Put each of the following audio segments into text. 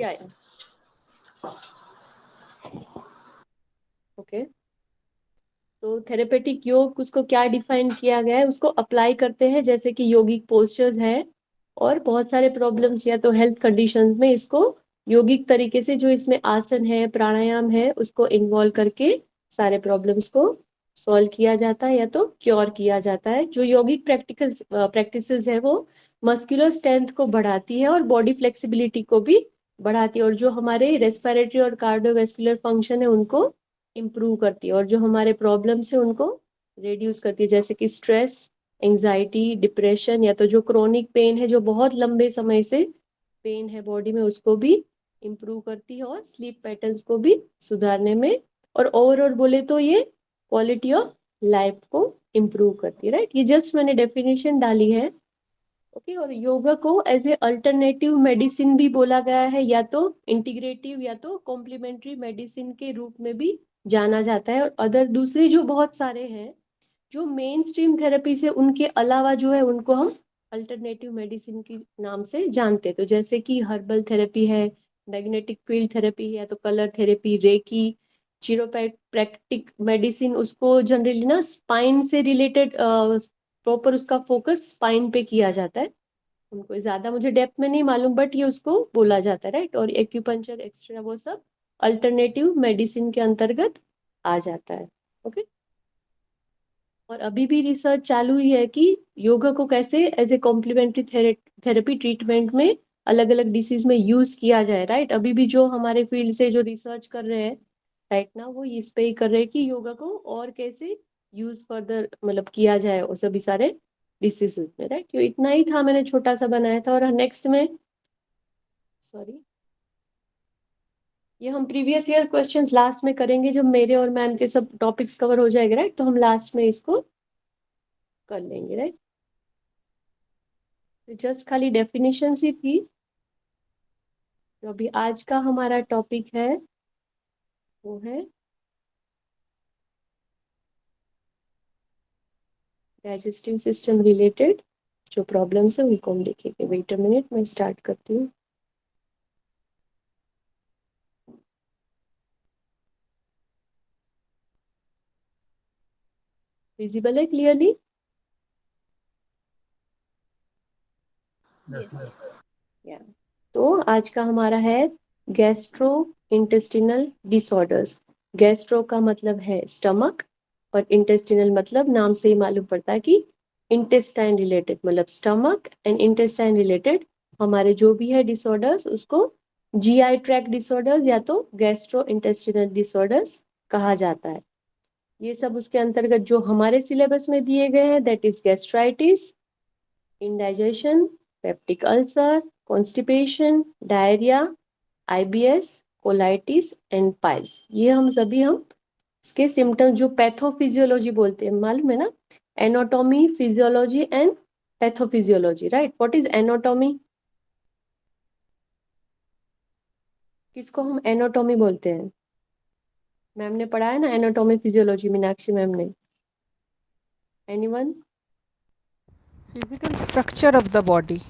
या ओके। तो थेरेपेटिक योग उसको क्या डिफाइन किया गया है, उसको अप्लाई करते हैं जैसे कि योगिक पोस्चर्स है और बहुत सारे प्रॉब्लम्स या तो हेल्थ कंडीशंस में इसको योगिक तरीके से जो इसमें आसन है प्राणायाम है उसको इन्वॉल्व करके सारे प्रॉब्लम्स को सॉल्व किया जाता है या तो क्योर किया जाता है। जो योगिक प्रैक्टिसेस है वो मस्कुलर स्ट्रेंथ को बढ़ाती है और बॉडी फ्लेक्सिबिलिटी को भी बढ़ाती है और जो हमारे रेस्पिरेटरी और कार्डियोवैस्कुलर फंक्शन है उनको इम्प्रूव करती है और जो हमारे प्रॉब्लम्स है उनको रिड्यूस करती है जैसे कि स्ट्रेस, एंजाइटी, डिप्रेशन या तो जो क्रोनिक पेन है जो बहुत लंबे समय से पेन है बॉडी में उसको भी इम्प्रूव करती है और स्लीप पैटर्न्स को भी सुधारने में और ओवरऑल बोले तो ये क्वालिटी ऑफ लाइफ को इम्प्रूव करती है। राइट, ये जस्ट मैंने डेफिनेशन डाली है। ओके, और योगा को एज ए अल्टरनेटिव मेडिसिन भी बोला गया है या तो इंटीग्रेटिव या तो कॉम्प्लीमेंट्री मेडिसिन के रूप में भी जाना जाता है और अदर दूसरे जो बहुत सारे हैं जो मेन स्ट्रीम थेरेपी से उनके अलावा जो है उनको हम अल्टरनेटिव मेडिसिन के नाम से जानते हैं। तो जैसे कि हर्बल थेरेपी है, मैग्नेटिक फील्ड थेरेपी है या तो कलर थेरेपी, रेकी, चिरोप्रैक्टिक मेडिसिन उसको जनरली ना स्पाइन से रिलेटेड प्रॉपर उसका फोकस स्पाइन पे किया जाता है। उनको ज्यादा मुझे डेप्थ में नहीं मालूम बट ये उसको बोला जाता है। राइट, और एक्यूपंक्चर एक्स्ट्रा वो सब अल्टरनेटिव मेडिसिन के अंतर्गत आ जाता है। ओके, और अभी भी रिसर्च चालू ही है कि योगा को कैसे as a complementary therapy treatment में अलग अलग डिसीज में यूज किया जाए। राइट, अभी भी जो हमारे फील्ड से जो रिसर्च कर रहे हैं राइट ना वो इस पे ही कर रहे हैं कि योगा को और कैसे यूज फर्दर मतलब किया जाए और सभी सारे डिसीजेस में। राइट, तो इतना ही था, मैंने छोटा सा बनाया था और नेक्स्ट में सॉरी ये हम प्रीवियस ईयर क्वेश्चंस लास्ट में करेंगे जब मेरे और मैम के सब टॉपिक्स कवर हो जाएंगे। राइट, तो हम लास्ट में इसको कर लेंगे। राइट, तो जस्ट खाली डेफिनेशन ही थी। तो अभी आज का हमारा टॉपिक है वो है डाइजेस्टिव सिस्टम रिलेटेड जो प्रॉब्लम्स है उनको हम देखेंगे। वेट अ मिनट, मैं स्टार्ट करती हूँ। विजिबल है क्लियरली? Yes. या तो आज का हमारा है गैस्ट्रो इंटेस्टिनल डिसऑर्डर्स। गैस्ट्रो का मतलब है स्टमक और इंटेस्टिनल मतलब नाम से ही मालूम पड़ता है कि इंटेस्टाइन रिलेटेड मतलब स्टमक एंड इंटेस्टाइन रिलेटेड हमारे जो भी है डिसऑर्डर्स उसको जीआई ट्रैक्ट डिसऑर्डर्स या तो गैस्ट्रो इंटेस्टिनल डिसऑर्डर्स कहा जाता है। ये सब उसके अंतर्गत जो हमारे सिलेबस में दिए गए हैं that is gastritis, indigestion, peptic ulcer, constipation, diarrhoea, IBS, colitis and piles. ये हम इसके सिम्टम्स जो पैथोफिजियोलॉजी बोलते हैं मालूम है ना, anatomy, physiology and pathophysiology. Right, what is anatomy? किसको हम एनाटॉमी बोलते हैं? मैम ने पढ़ा है ना एनाटॉमी फिजियोलॉजी, मीनाक्षी मैम ने। Anyone? Physical structure of the body.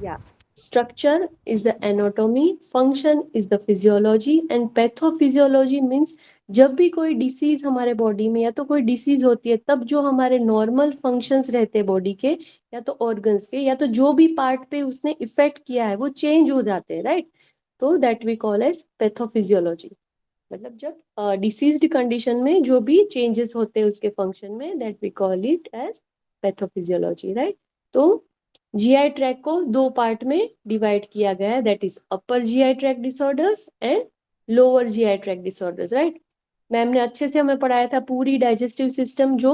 Yeah. Structure is the anatomy, function is the physiology and pathophysiology means जब भी कोई डिसीज हमारे बॉडी में या तो कोई डिसीज होती है तब जो हमारे नॉर्मल फंक्शंस रहते हैं बॉडी के या तो ऑर्गन्स के या तो जो भी पार्ट पे उसने इफेक्ट किया है वो चेंज हो जाते हैं। राइट, तो that we call as pathophysiology. मतलब जब डिसीज्ड कंडीशन में जो भी चेंजेस होते हैं उसके फंक्शन में that we call it as pathophysiology. Right, तो जीआई ट्रैक को दो पार्ट में डिवाइड किया गया है that is upper GI tract disorders and lower GI tract disorders. Right, ma'am ने अच्छे से हमें पढ़ाया था पूरी डाइजेस्टिव सिस्टम जो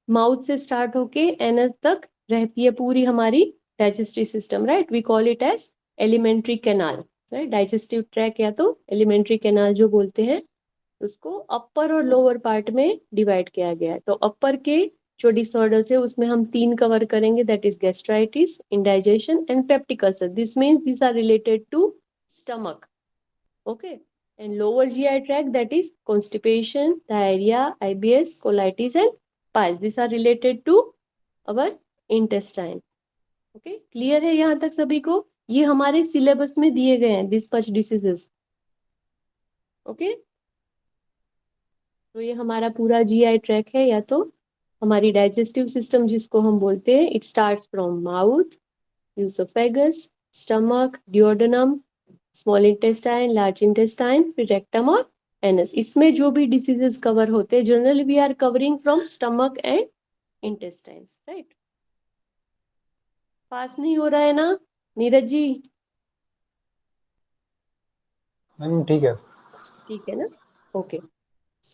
माउथ से स्टार्ट होके एनस तक रहती है पूरी हमारी digestive system. Right, we call it as alimentary canal. Right, digestive tract या तो एलिमेंट्री कैनाल जो बोलते हैं उसको अपर और लोअर पार्ट में डिवाइड किया गया है। तो अपर के जो डिसऑर्डर्स है उसमें हम तीन कवर करेंगे that is gastritis, indigestion and peptic ulcer. This means this are related to stomach. Okay, and lower GI tract that is constipation, diarrhoea, IBS, colitis and piles. This are related to our intestine. Okay, clear है यहाँ तक सभी को? ये हमारे syllabus में दिए गए हैं, दिस मच डिसीजेस। ओके, तो ये हमारा पूरा जीआई ट्रैक है, या तो हमारी डाइजेस्टिव सिस्टम जिसको हम बोलते हैं, it starts from mouth, oesophagus, stomach, duodenum, small intestine, large intestine, फिर रेक्टम और एनस। इसमें जो भी डिसीजेस कवर होते हैं, generally we are covering from stomach and intestine, right. पास नहीं हो रहा है ना नीरज जी? मैम ठीक है। ठीक है ना? Okay.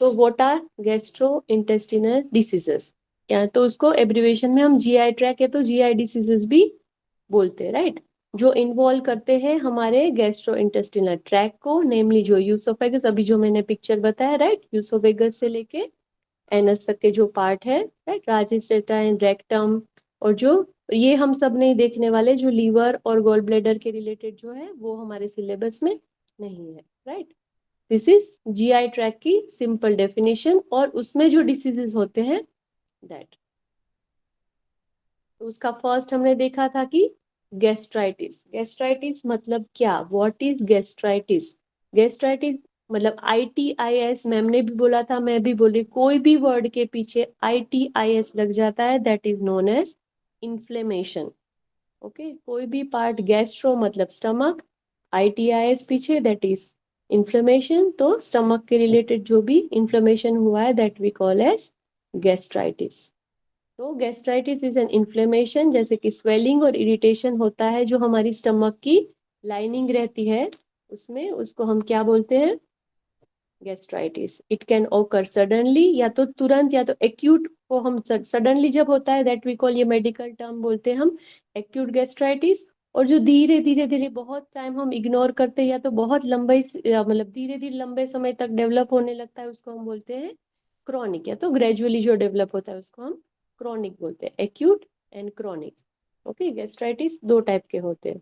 So what are gastrointestinal diseases, या तो उसको एब्रिवेशन में हम जीआई ट्रैक है तो जीआई डिसीजेस भी बोलते हैं, राइट। जो इन्वॉल्व करते हैं हमारे गैस्ट्रो इंटेस्टिनल ट्रैक को, नेमली जो यूसोफेगस, अभी जो मैंने पिक्चर बताया, राइट, यूसोफेगस से लेके एनस तक के जो पार्ट है, राइट, राजिस्ट्रेटाइन, रेक्टम, और जो ये हम सब नहीं देखने वाले, जो लीवर और गॉल ब्लैडर के रिलेटेड जो है वो हमारे सिलेबस में नहीं है, right. This is GI tract की सिंपल डेफिनेशन, और उसमें जो डिसीजेस होते हैं दैट। तो उसका फर्स्ट हमने देखा था कि गैस्ट्राइटिस। गैस्ट्राइटिस मतलब क्या, व्हाट इज गैस्ट्राइटिस? गैस्ट्राइटिस मतलब ITIS, मैम ने भी बोला था, मैं भी बोली, कोई भी वर्ड के पीछे ITIS लग जाता है, that is known as inflammation. Okay, कोई भी पार्ट, गैस्ट्रो मतलब स्टमक, ITIS पीछे, दैट इज इन्फ्लेमेशन। तो स्टमक के रिलेटेड जो भी इन्फ्लेमेशन हुआ है that we call as gastritis. तो गैस्ट्राइटिस इज एन इन्फ्लेमेशन, जैसे कि स्वेलिंग और इरिटेशन होता है जो हमारी स्टमक की लाइनिंग रहती है उसमें, उसको हम क्या बोलते हैं? गैस्ट्राइटिस। इट कैन ओकर सडनली, या तो तुरंत, या तो एक्यूट को हम सडनली जब होता है दैट वी कॉल, ये मेडिकल टर्म बोलते हैं हम एक्यूट गैस्ट्राइटिस। और जो धीरे धीरे धीरे बहुत टाइम हम इग्नोर करते हैं, या तो बहुत लंबे मतलब धीरे धीरे लंबे समय तक डेवलप होने लगता है, उसको हम बोलते हैं क्रॉनिक। या तो ग्रेजुअली जो डेवलप होता है उसको हम क्रॉनिक बोलते हैं, acute and chronic. Okay, gastritis दो टाइप के होते हैं।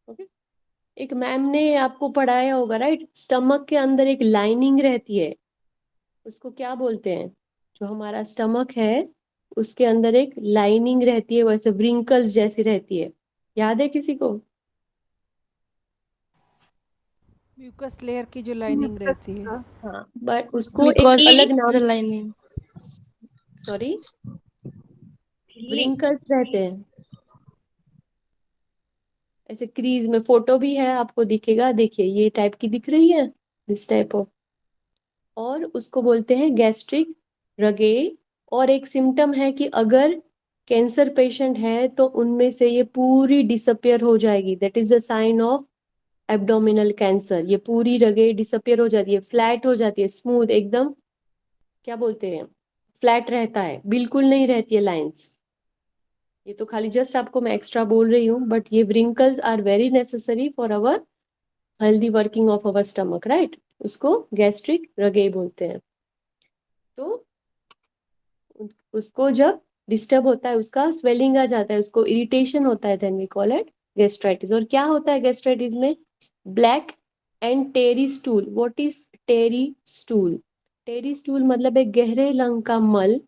ओके, एक मैम ने आपको पढ़ाया होगा, राइट, स्टमक के अंदर एक लाइनिंग रहती है, उसको क्या बोलते हैं? जो हमारा स्टमक है उसके अंदर एक लाइनिंग रहती है, वैसे व्रिंकल्स जैसी रहती है, याद है किसी को? म्यूकस लेयर की जो लाइनिंग रहती है। हाँ, बट उसको एक Because अलग the नाम, lining. सॉरी, व्रिंकल्स रहते हैं ऐसे क्रीज में। फोटो भी है, आपको दिखेगा, देखिए ये टाइप की दिख रही है, दिस टाइप ऑफ। और उसको बोलते हैं गैस्ट्रिक रगे। और एक सिम्टम है कि अगर कैंसर पेशेंट है तो उनमें से ये पूरी डिसअपियर हो जाएगी, that is the sign of abdominal cancer. ये पूरी रगे डिसअपियर हो जाती है, फ्लैट हो जाती है, स्मूथ एकदम, क्या बोलते हैं, फ्लैट रहता है, बिल्कुल नहीं रहती है लाइंस। ये तो खाली जस्ट आपको मैं एक्स्ट्रा बोल रही हूँ, बट ये wrinkles are very necessary for our healthy working of our stomach, right. उसको गैस्ट्रिक रगे बोलते हैं। तो उसको जब डिस्टर्ब होता है, उसका स्वेलिंग आ जाता है, उसको इरिटेशन होता है, then we call it gastritis. और क्या होता है गैस्ट्राइटिस में? Black and tarry stool. What is tarry stool? Tarry stool मतलब एक गहरे रंग का मल,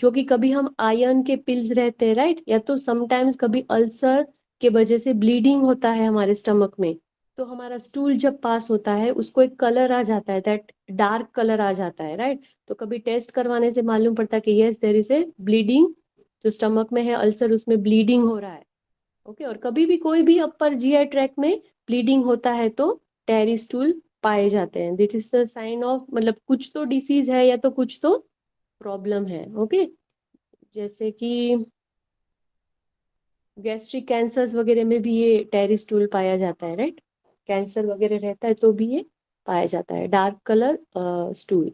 जो कि कभी हम आयरन के पिल्स रहते हैं, राइट, या तो समटाइम्स कभी अल्सर के वजह से ब्लीडिंग होता है हमारे स्टमक में, तो हमारा स्टूल जब पास होता है उसको एक कलर आ जाता है, दैट डार्क कलर आ जाता है, राइट। तो कभी टेस्ट करवाने से मालूम पड़ता है कि yes there is a bleeding, जो स्टमक में है अल्सर उसमें ब्लीडिंग हो रहा है। ओके, और कभी भी कोई भी अपर जीआई ट्रैक में ब्लीडिंग होता है तो टेरी स्टूल पाए जाते हैं। This is the sign of, मतलब कुछ तो डिसीज है या तो कुछ तो प्रॉब्लम है। ओके, जैसे कि गैस्ट्रिक कैंसर्स वगैरह में भी ये टेरी स्टूल पाया जाता है, राइट। कैंसर वगैरह रहता है तो भी ये पाया जाता है, dark colour stool.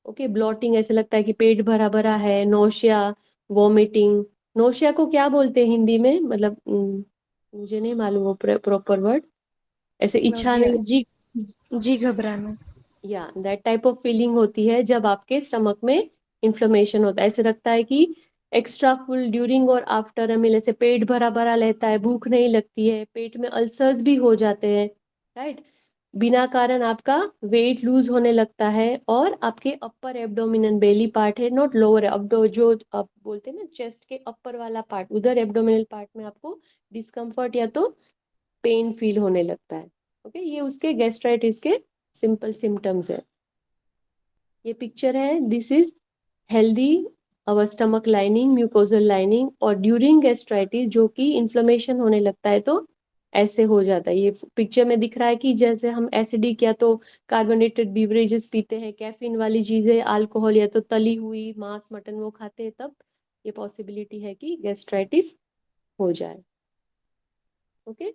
Okay, blotting, ऐसे लगता है कि पेट भरा भरा है, नोशिया, वॉमिटिंग। नोशिया को क्या बोलते हैं हिंदी में, मतलब मुझे नहीं मालूम वो प्रॉपर वर्ड, ऐसे इच्छा Nausea. नहीं, जी घबराना. या दैट टाइप ऑफ फीलिंग होती है जब आपके स्टमक में इन्फ्लेमेशन होता है। ऐसे लगता है कि एक्स्ट्रा फुल ड्यूरिंग और आफ्टर अ मील, ऐसे पेट भरा भरा रहता है, भूख नहीं लगती है, पेट में अल्सर्स भी हो जाते हैं, राइट। बिना कारण आपका वेट लूज होने लगता है, और आपके अपर एब्डोमिनल बेली पार्ट है, नॉट लोअर एब्डो, जो आप बोलते हैं ना चेस्ट के अपर वाला पार्ट, उधर एब्डोमिनल पार्ट में आपको डिस्कम्फर्ट या तो पेन फील होने लगता है। ओके, ये उसके गैस्ट्राइटिस के सिंपल सिम्टम्स है। ये पिक्चर है, this is healthy our stomach lining, mucosal lining, और ड्यूरिंग गैस्ट्राइटिस जो कि इन्फ्लेमेशन होने लगता है तो ऐसे हो जाता है। ये पिक्चर में दिख रहा है कि जैसे हम एसिडिक या तो कार्बोनेटेड बीवरेजेस पीते हैं, कैफीन वाली चीजें, अल्कोहल या तो तली हुई मांस मटन वो खाते हैं, तब ये पॉसिबिलिटी है कि गैस्ट्राइटिस हो जाए। ओके,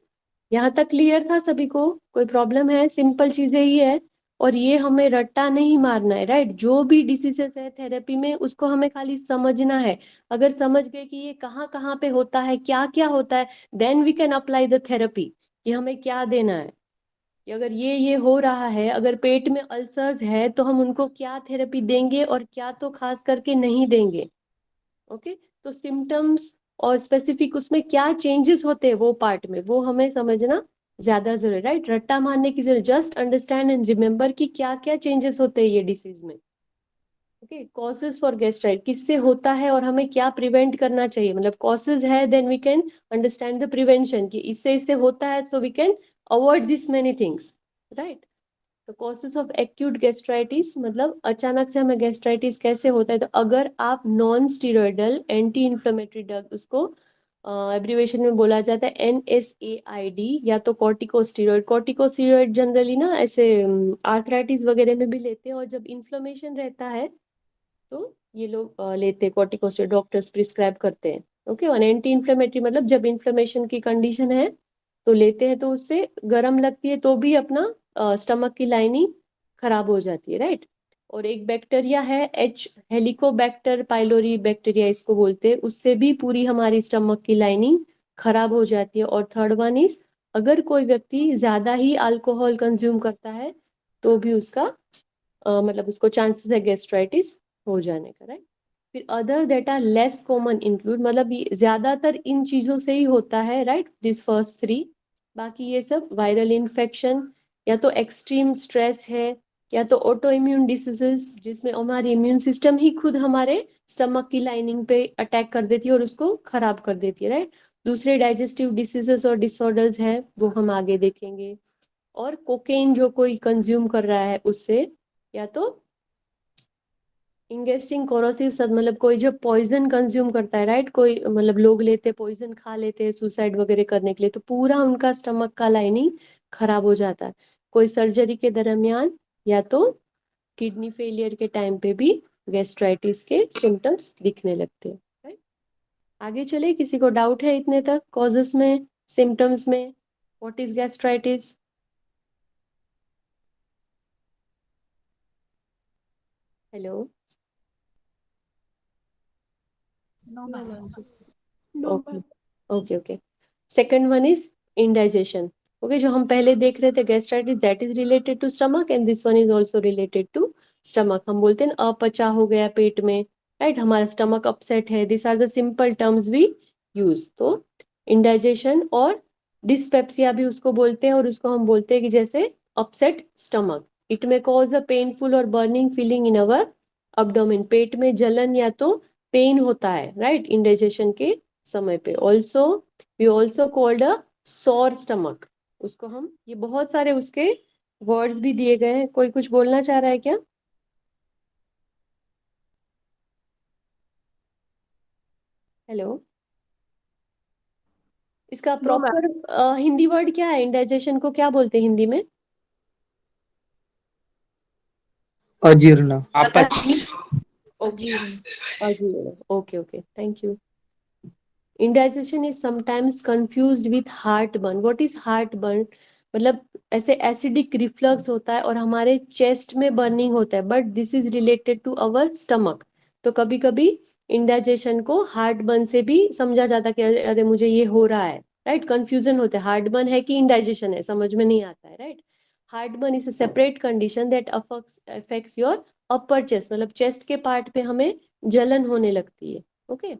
यहाँ तक क्लियर था सभी को? कोई प्रॉब्लम है? सिंपल चीजें ही है, और ये हमें रट्टा नहीं मारना है, राइट? जो भी डिसीजेस है थेरेपी में उसको हमें खाली समझना है। अगर समझ गए कि ये कहाँ कहाँ पे होता है, क्या क्या होता है, then we can apply the therapy कि हमें क्या देना है। कि अगर ये हो रहा है, अगर पेट में अल्सर्स है तो हम उनको क्या थेरेपी देंगे और क्या तो खास करके नहीं देंगे। ओके, तो सिम्टम्स और स्पेसिफिक उसमें क्या चेंजेस होते हैं वो पार्ट में वो हमें समझना ज्यादा जरूरी, राइट? रट्टा मारने की जरूरत, जस्ट अंडरस्टैंड एंड रिमेम्बर कि क्या क्या चेंजेस होते हैं ये डिसीज में। ओके, कॉजेज फॉर गैस्ट्राइट किससे होता है और हमें क्या प्रिवेंट करना चाहिए, मतलब कॉजेज है then we can understand the prevention कि इससे होता है so we can avoid this many things, right? तो कॉजेस ऑफ एक्यूट गैस्ट्राइटिस मतलब अचानक से हमें गैस्ट्राइटिस कैसे होता है, तो अगर आप non steroidal anti inflammatory drug, उसको एब्रिवेशन में बोला जाता है NSAID, या तो कॉर्टिकोस्टीरॉइड। कॉर्टिकोस्टीरॉइड जनरली ना ऐसे आर्थराइटिस वगैरह में भी लेते हैं, और जब इन्फ्लेमेशन रहता है तो ये लोग लेते हैं कॉर्टिकोस्टीरॉइड, डॉक्टर्स प्रिस्क्राइब करते हैं। ओके, और एंटी इन्फ्लेमेटरी मतलब जब इन्फ्लेमेशन की कंडीशन है तो लेते हैं, तो उससे गर्म लगती है तो भी अपना स्टमक की लाइनिंग खराब हो जाती है, राइट? और एक बैक्टीरिया है H हेलिकोबैक्टर पाइलोरी बैक्टीरिया इसको बोलते हैं, उससे भी पूरी हमारी स्टमक की लाइनिंग खराब हो जाती है। और थर्ड वन इज, अगर कोई व्यक्ति ज्यादा ही अल्कोहल कंज्यूम करता है तो भी उसका मतलब उसको चांसेस है गैस्ट्राइटिस हो जाने का, राइट? फिर other that are less common include, मतलब ज्यादातर इन चीजों से ही होता है, राइट? This first three. बाकी ये सब वायरल इन्फेक्शन, या तो एक्सट्रीम स्ट्रेस है, या तो ऑटो इम्यून डिसीजेस जिसमें हमारी इम्यून सिस्टम ही खुद हमारे स्टमक की लाइनिंग पे अटैक कर देती है और उसको खराब कर देती है, राइट? दूसरे डाइजेस्टिव डिसीजेस और डिसऑर्डर्स है वो हम आगे देखेंगे। और कोकेन जो कोई कंज्यूम कर रहा है उससे, या तो इंगेस्टिंग कोरोसिव सब, मतलब कोई जो पॉइजन कंज्यूम करता है, राइट? कोई मतलब लोग लेते पॉइजन खा लेते हैं सुसाइड वगैरह करने के लिए, तो पूरा उनका स्टमक का लाइनिंग खराब हो जाता है। कोई सर्जरी के दरमियान, या तो किडनी फेलियर के टाइम पे भी गैस्ट्राइटिस के सिम्टम्स दिखने लगते हैं, राइट? आगे चले, किसी को डाउट है इतने तक कॉजेस में, सिम्टम्स में? What is gastritis? Hello? No, no ma'am. Ma'am. No, okay, ma'am. Okay, okay. Second one is indigestion. Okay, जो हम पहले देख रहे थे gastritis, that is related to stomach, and this one is also related to stomach. हम बोलते हैं ना, अपचा हो गया पेट में, राइट? हमारा स्टमक अपसेट है, this are the simple terms we use. तो इंडाइजेशन और डिस्पेप्सिया भी उसको बोलते हैं, और उसको हम बोलते हैं कि जैसे अपसेट स्टमक, इट में कॉज अ पेनफुल और burning feeling in our abdomen, पेट में जलन या तो पेन होता है, राइट? इंडाइजेशन के समय पे। Also we also called a sour stomach, उसको हम, ये बहुत सारे उसके वर्ड्स भी दिए गए हैं। कोई कुछ बोलना चाह रहा है क्या? हेलो? इसका No, ma'am. Proper Hindi word क्या है? इंडाइजेशन को क्या बोलते हैं हिंदी में? अजीर्ण। ओके, अजीर्ण। Okay, okay, thank you. indigestion is sometimes confused with heartburn. What is heartburn? मतलब ऐसे एसिडिक रिफ्लक्स होता है और हमारे चेस्ट में बर्निंग होता है, but this is related to our stomach. तो कभी कभी इंडाइजेशन को हार्टबर्न से भी समझा जाता है कि अरे अरे मुझे ये हो रहा है, राइट? कंफ्यूजन होता है, हार्टबर्न है कि इंडाइजेशन है, समझ में नहीं आता है, right? Heartburn is a separate condition that affects your upper chest, मतलब चेस्ट के पार्ट पे हमें जलन होने लगती है। Okay,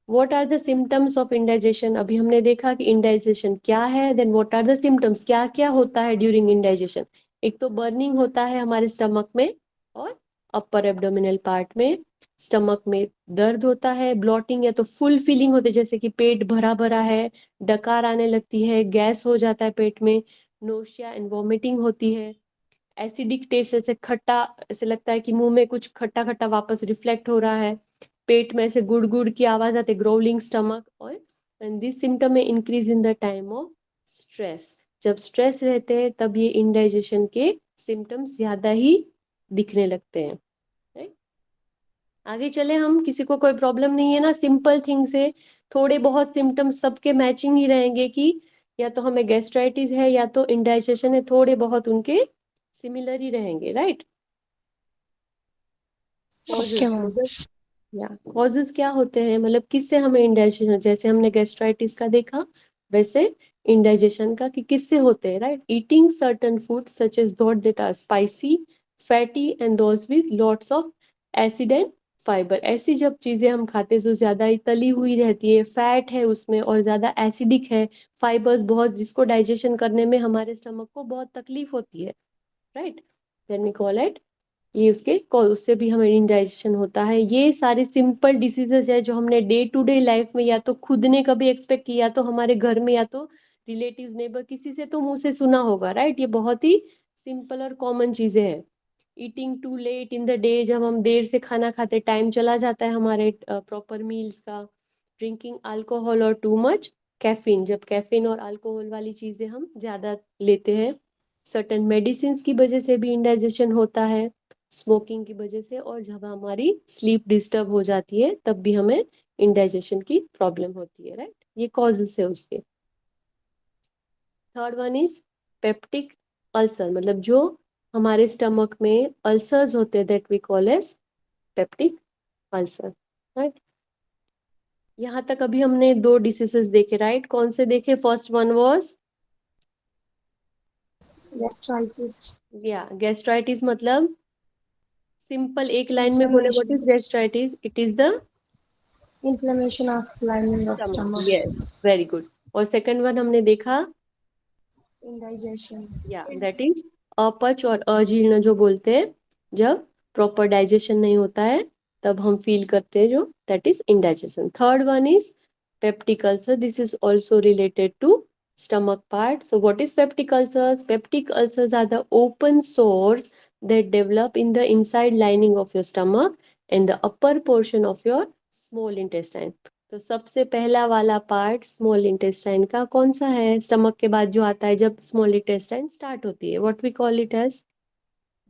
what are the symptoms of indigestion? अभी हमने देखा कि इंडाइजेशन क्या है, then what are the symptoms, क्या क्या होता है ड्यूरिंग इंडाइजेशन। एक तो बर्निंग होता है हमारे स्टमक में, और अपर एब्डोमिनल पार्ट में स्टमक में दर्द होता है, ब्लॉटिंग या तो फुल फीलिंग होती है जैसे कि पेट भरा भरा है, डकार आने लगती है, गैस हो जाता है पेट में, नोशिया एंड वॉमिटिंग होती है, एसिडिक टेस्ट जैसे खट्टा, ऐसे लगता है कि मुंह में कुछ खट्टा खट्टा वापस रिफ्लेक्ट हो रहा है, पेट में ऐसे गुड़ गुड़ की आवाज आती है, ग्रोवलिंग स्टमक। और एंड दिस सिम्टम में increase in the time of stress, जब स्ट्रेस रहते हैं तब ये इंडाइजेशन के सिम्टम्स ज्यादा ही दिखने लगते हैं। राइट, आगे चले हम, किसी को कोई प्रॉब्लम नहीं है ना, सिंपल थिंग से थोड़े बहुत सिम्टम्स सबके मैचिंग ही रहेंगे कि या तो हमें गैस्ट्राइटिस है या तो इंडाइजेशन है, थोड़े बहुत उनके सिमिलर ही रहेंगे। Right, okay causes ma'am. मतलब या कॉजेस क्या होते हैं, मतलब किससे हमें इंडाइजेशन, जैसे हमने गैस्ट्राइटिस का देखा वैसे इंडाइजेशन का कि किससे होते हैं। Right, eating certain food such as those that are spicy, fatty and those with lots of acid and fibre, ऐसी जब चीजें हम खाते हैं जो ज्यादा ही तली हुई रहती है, फैट है उसमें और ज्यादा एसिडिक है, फाइबर्स बहुत, जिसको डाइजेशन करने में हमारे स्टमक को बहुत तकलीफ होती है। Right, then we call it, ये उसके उससे भी हमें इंडाइजेशन होता है। ये सारे सिंपल डिसीजेज है जो हमने डे टू डे लाइफ में या तो खुद ने कभी एक्सपेक्ट किया, या तो हमारे घर में या तो रिलेटिव्स नेबर किसी से तो मुंह से सुना होगा। राइट, ये बहुत ही सिंपल और कॉमन चीजें हैं। Eating too late in the day, जब हम देर से खाना खाते, टाइम चला जाता है हमारे प्रॉपर मील्स का। ड्रिंकिंग अल्कोहल और टू मच कैफीन, जब कैफीन और अल्कोहल वाली चीजें हम ज्यादा लेते हैं। सर्टेन मेडिसिन की वजह से भी इंडाइजेशन होता है, स्मोकिंग की वजह से, और जब हमारी स्लीप डिस्टर्ब हो जाती है तब भी हमें इंडाइजेशन की प्रॉब्लम होती है। राइट, ये कॉजेस है उसके। Third one is peptic ulcer, मतलब जो हमारे स्टमक में अल्सर्स होते हैं, that we call as peptic ulcer. Right, यहाँ तक अभी हमने दो डिसीजेस देखे। राइट, कौन से देखे, फर्स्ट वन वाज गैस्ट्राइटिस। या गैस्ट्राइटिस, मतलब सिंपल एक लाइन में बोले what inflammation. Is gastritis, it is the inflammation of lining of stomach. Yes, stomach. Very good. और सेकंड वन हमने देखा, इंडाइजेशन। या दैट इज अपच और अजीर्ण जो बोलते हैं, जब प्रॉपर डाइजेशन नहीं होता है तब हम फील करते हैं, जो that is indigestion. Third one is peptic ulcer, this is also related to stomach part. So what is peptic ulcers? Peptic ulcers are the open sores that develop in the inside lining of your stomach and the upper portion of your small intestine. तो सबसे पहला वाला part small intestine का कौन सा है, stomach के बाद जो आता है जब स्मॉल इंटेस्टाइन स्टार्ट होती है, what we call it as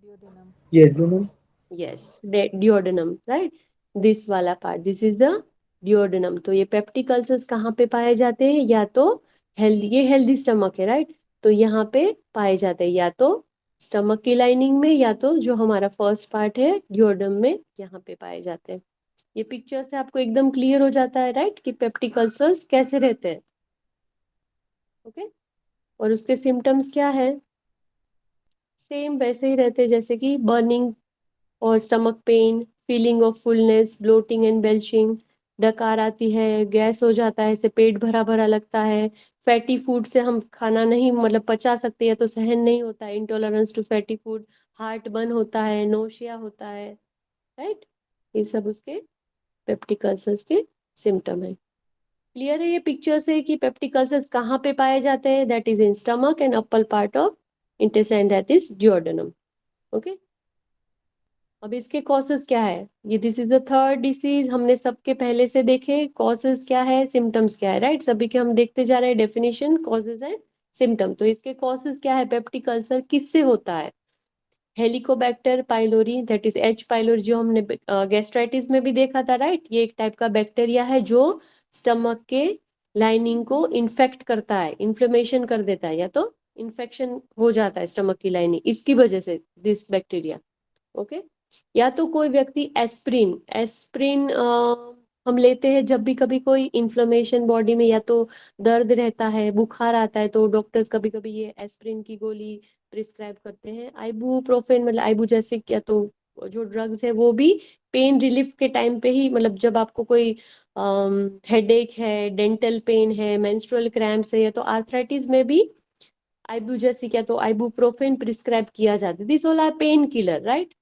Duodenum. Duodenum. Yes, duodenum. Right, this वाला part, this is the duodenum. तो ये पेप्टिक अल्सर्स कहाँ पे पाए जाते हैं, या तो हेल्दी, ये हेल्दी स्टमक है। राइट, तो यहाँ पे पाए जाते हैं या तो स्टमक की लाइनिंग में, या तो जो हमारा फर्स्ट पार्ट है डिओडेनम में, यहाँ पे पाए जाते हैं। ये पिक्चर से आपको एकदम क्लियर हो जाता है। राइट, कि पेप्टिक अल्सर्स कैसे रहते हैं। ओके, और उसके सिम्टम्स क्या है, सेम वैसे ही रहते हैं जैसे कि बर्निंग और stomach pain, feeling of fullness, bloating and belching, डकार आती है, गैस हो जाता है, ऐसे पेट भरा भरा लगता है, फैटी फूड से हम खाना नहीं मतलब पचा सकते हैं तो सहन नहीं होता है, intolerance to fatty food, heartburn होता है, नोशिया होता है। राइट, ये सब उसके पेप्टिक अल्सर्स के सिम्टम है। क्लियर है ये पिक्चर से कि पेप्टिक अल्सर्स कहाँ पे पाए जाते हैं, that is in stomach and upper part of intestine, that is duodenum. Okay, अब इसके कॉसेस क्या है, ये this is the third disease, हमने सबके पहले से देखे कॉसेस क्या है, सिम्टम्स क्या है। राइट, सभी के हम देखते जा रहे हैं डेफिनेशन, कॉसेस एंड सिम्टम। तो इसके कॉसेस क्या है, पेप्टिक अल्सर किससे होता है, Helicobacter pylori, that is H pylori, जो हमने गैस्ट्राइटिस में भी देखा था। राइट, ये एक टाइप का बैक्टीरिया है जो स्टमक के लाइनिंग को इन्फेक्ट करता है, इन्फ्लेमेशन कर देता है, या तो इन्फेक्शन हो जाता है स्टमक की लाइनिंग इसकी वजह से, दिस बैक्टीरिया। ओके, या तो कोई व्यक्ति एस्प्रिन, एस्प्रिन हम लेते हैं जब भी कभी कोई इन्फ्लेमेशन बॉडी में, या तो दर्द रहता है, बुखार आता है, तो डॉक्टर्स कभी कभी ये एस्प्रिन की गोली प्रिस्क्राइब करते हैं। आइबुप्रोफेन, मतलब आइबु जैसे, या तो जो ड्रग्स है वो भी पेन रिलीफ के टाइम पे ही, मतलब जब आपको कोई हेडेक है, डेंटल पेन है, मेंस्ट्रुअल क्रैम्प्स है, या तो आर्थराइटिस में भी आइबुजेसिक या तो आइबुप्रोफेन प्रिस्क्राइब किया जाता है, this all are painkiller. Right,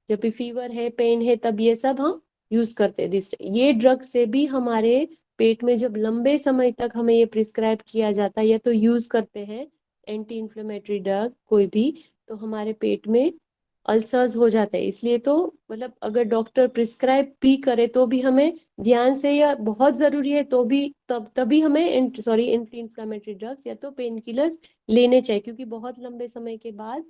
जब भी फीवर है, पेन है, तब ये सब हम यूज करते हैं। ये ड्रग से भी हमारे पेट में जब लंबे समय तक हमें ये प्रिस्क्राइब किया जाता है या तो यूज करते हैं एंटी इन्फ्लेमेटरी ड्रग कोई भी, तो हमारे पेट में अल्सर्स हो जाते हैं। इसलिए तो मतलब अगर डॉक्टर प्रिस्क्राइब भी करे तो भी हमें ध्यान से, या बहुत जरूरी है तो भी तभी हमें एंटी इन्फ्लेमेटरी ड्रग्स या तो पेन किलर्स लेने चाहिए, क्योंकि बहुत लंबे समय के बाद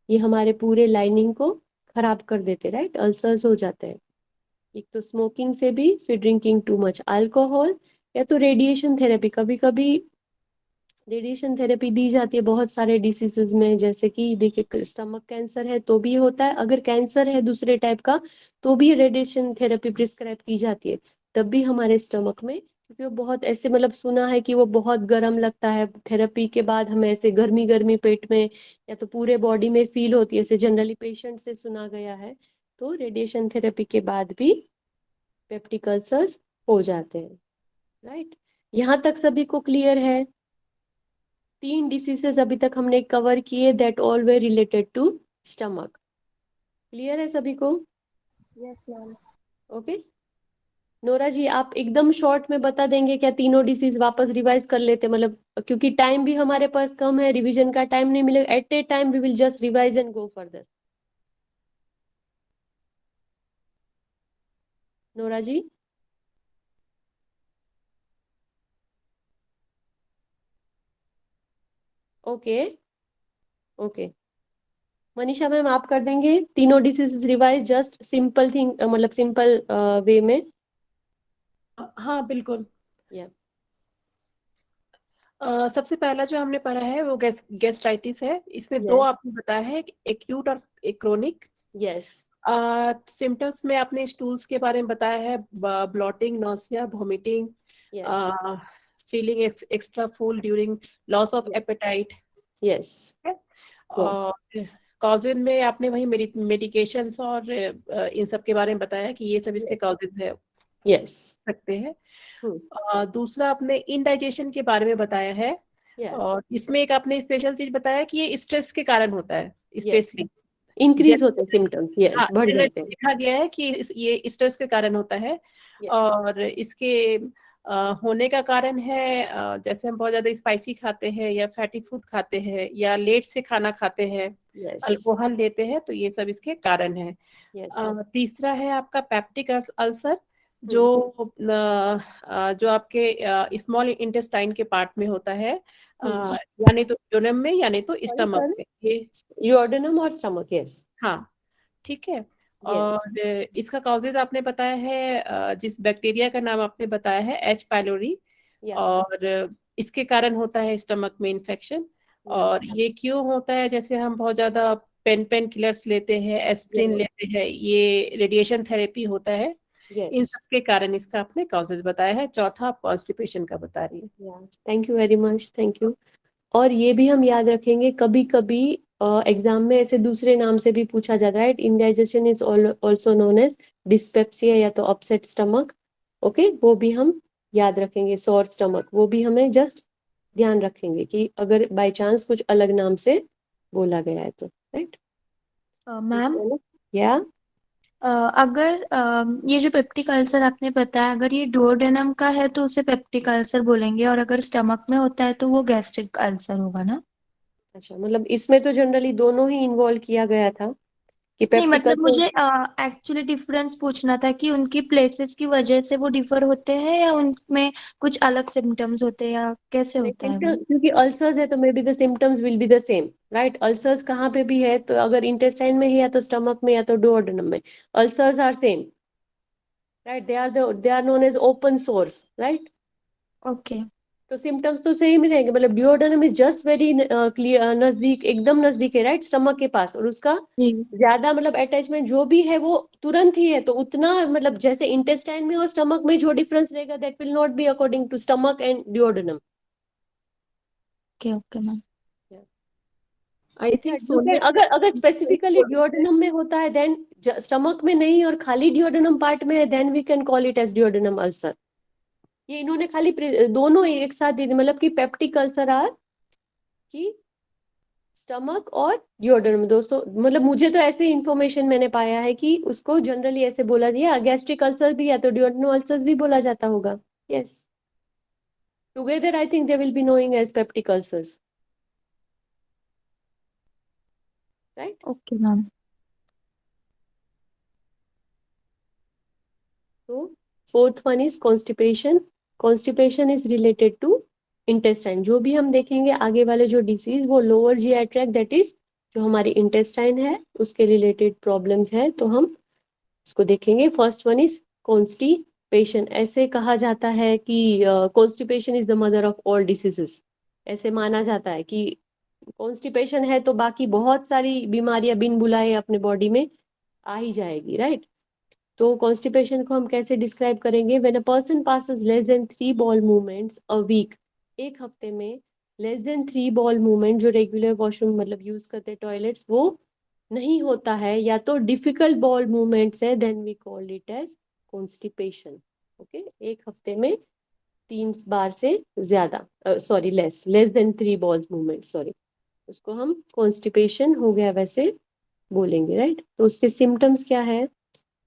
ये हमारे पूरे लाइनिंग को खराब कर देते, राइट, अल्सर्स हो जाते हैं। एक तो स्मोकिंग से भी, फिर ड्रिंकिंग टू मच अल्कोहल, या तो रेडिएशन थेरेपी। कभी कभी रेडिएशन थेरेपी दी जाती है बहुत सारे डिसीजेज में, जैसे कि देखिए स्टमक कैंसर है तो भी होता है, अगर कैंसर है दूसरे टाइप का तो भी रेडिएशन थेरेपी प्रिस्क्राइब की जाती है, तब भी हमारे स्टमक में, क्योंकि वो बहुत ऐसे मतलब सुना है कि वो बहुत गर्म लगता है, थेरेपी के बाद हमें ऐसे गर्मी गर्मी पेट में या तो पूरे बॉडी में फील होती है, ऐसे जनरली पेशेंट से सुना गया है। तो रेडिएशन थेरेपी के बाद भी पेप्टिक अल्सर्स हो जाते हैं, राइट। यहाँ तक सभी को क्लियर है? 3 डिसीजेस अभी तक हमने कवर किए, दैट ऑल वे रिलेटेड टू स्टमक। क्लियर है सभी को? Yes, ma'am. ओके। नोरा जी, आप एकदम शॉर्ट में बता देंगे क्या तीनों डिसीज? वापस रिवाइज कर लेते, मतलब क्योंकि टाइम भी हमारे पास कम है, रिवीजन का टाइम नहीं मिलेगा, at a time we will just revise and go further. Nora ji. Okay okay. Manisha ma'am, आप कर देंगे तीनों disease revise, just simple thing, मतलब सिंपल वे में? हाँ बिल्कुल। या सबसे पहला जो हमने पढ़ा है वो गैस्ट्राइटिस है। इसमें दो यस आपने बताया है, एक्यूट और एक क्रोनिक। यस सिम्टम्स में आपने स्टूल्स के बारे में बताया है, blotting, nausea, vomiting, yes feeling extra full during loss of appetite yes है। और कॉजेज में आपने वही मेडिकेशंस और इन सब के बारे में बताया कि ये सब इसके कॉजेज है यस सकते हैं। दूसरा आपने इनडाइजेशन के बारे में बताया है, या और इसमें एक आपने स्पेशल चीज बताया कि ये स्ट्रेस के कारण होता है यस स्पेशली। इंक्रीज होते हैं सिम्टम्स, हाँ, यस बढ़ जनरली जाते हैं। देखा गया है कि ये स्ट्रेस के कारण होता है। यस और इसके होने का कारण है, जैसे हम बहुत ज्यादा स्पाइसी खाते हैं या फैटी फूड खाते हैं या लेट से खाना खाते हैं, यस अल्कोहल लेते हैं, तो ये सब इसके कारण है। यस तीसरा है आपका पेप्टिक अल्सर, जो हम्म जो आपके स्मॉल इंटेस्टाइन के पार्ट में होता है, हम्म यानी तो ड्यूनम में यानी तो सॉरी स्टमक सर, में ये। यूरोडेनम और स्टमक, यस हाँ ठीक है। यस और इसका कॉजेज आपने बताया है, जिस बैक्टीरिया का नाम आपने बताया है एच पाइलोरी, या और इसके कारण होता है स्टमक में इन्फेक्शन। या और ये क्यों होता है? जैसे हम बहुत ज्यादा पेन किलर्स लेते हैं, एस्प्रिन यस लेते हैं, ये रेडिएशन थेरेपी होता है, इन यस सब के कारण इसका आपने कॉजेज बताया है। चौथा आप कॉन्स्टिपेशन का बता रही है। या thank you very much, thank you. और ये भी हम याद रखेंगे, कभी कभी एग्जाम में ऐसे दूसरे नाम से भी पूछा जाता है, indigestion is also known as dyspepsia या तो अपसेट स्टमक। ओके, वो भी हम याद रखेंगे, सोर स्टमक, वो भी हमें जस्ट ध्यान रखेंगे कि अगर बाय चांस कुछ अलग नाम से बोला गया है तो, राइट। मैम, या अगर ये जो पेप्टिक अल्सर आपने बताया, अगर ये डुओडेनम का है तो उसे पेप्टिक अल्सर बोलेंगे, और अगर स्टमक में होता है तो वो गैस्ट्रिक अल्सर होगा ना? अच्छा, मतलब इसमें तो जनरली दोनों ही इन्वॉल्व किया गया था कि नहीं, पेप्टिक मतलब मुझे अल्सर। एक्चुअली डिफरेंस पूछना था कि उनकी प्लेसेस की वजह से वो डिफर होते हैं, या उनमें कुछ अलग सिम्टम्स होते हैं, या कैसे होता है वो? सिम्टम, क्योंकि अल्सर्स है तो may be the symptoms will be the same, right. Ulcers कहाँ पे भी है, तो अगर इंटेस्टाइन में है या तो स्टमक में या तो डुओडेनम में, ulcers are same, right. They are known as open sores, right. Okay. तो सिम्टम्स तो सेम ही रहेंगे, मतलब duodenum is just very clear, नजदीक, एकदम नजदीक है, राइट, स्टमक के पास, और उसका जी। ज्यादा मतलब अटैचमेंट जो भी है वो तुरंत ही है, तो उतना मतलब जैसे इंटेस्टाइन में और स्टमक में जो डिफरेंस रहेगा that will not be according to stomach and duodenum. Okay okay ma'am. I think Sonia अगर अगर स्पेसिफिकली डिओडेनम में होता है देन, स्टमक में नहीं और खाली डिओडेनम पार्ट में है, then we can call it as duodenum ulcer. ये इन्होंने खाली दोनों एक साथ दे दी, मतलब कि पेप्टिक अल्सर आर कि स्टमक और डिओड्रेनम दोस्तों, मतलब मुझे तो ऐसे इंफॉर्मेशन मैंने पाया है कि उसको जनरली ऐसे बोला जाए, गैस्ट्रिक अल्सर भी या तो डिओड्रेनल अल्सर्स भी बोला जाता होगा। Yes, together I think they will be knowing as peptic ulcers, right. Okay ma'am. तो fourth one is constipation. Constipation is related to intestine. जो भी हम देखेंगे आगे वाले जो डिसीज वो lower GI tract, that is जो हमारी इंटेस्टाइन है उसके रिलेटेड प्रॉब्लम्स है, तो हम उसको देखेंगे। First one is constipation. ऐसे कहा जाता है कि constipation is the mother of all diseases. ऐसे माना जाता है कि कॉन्स्टिपेशन है तो बाकी बहुत सारी बीमारियां बिन बुलाए अपने बॉडी में आ ही जाएगी, राइट। तो कॉन्स्टिपेशन को हम कैसे डिस्क्राइब करेंगे? When a person passes less than 3 bowel movements a week, एक हफ्ते में लेस देन 3 बॉल मूवमेंट, जो रेगुलर वॉशरूम मतलब यूज करते टॉयलेट्स, वो नहीं होता है या तो डिफिकल्ट बॉल मूवमेंट्स है, then we call it as constipation. Okay, एक हफ्ते में 3 बार से ज्यादा, sorry less than 3 bowels movement, sorry, उसको हम कॉन्स्टिपेशन हो गया वैसे बोलेंगे, राइट। तो उसके सिम्टम्स क्या है?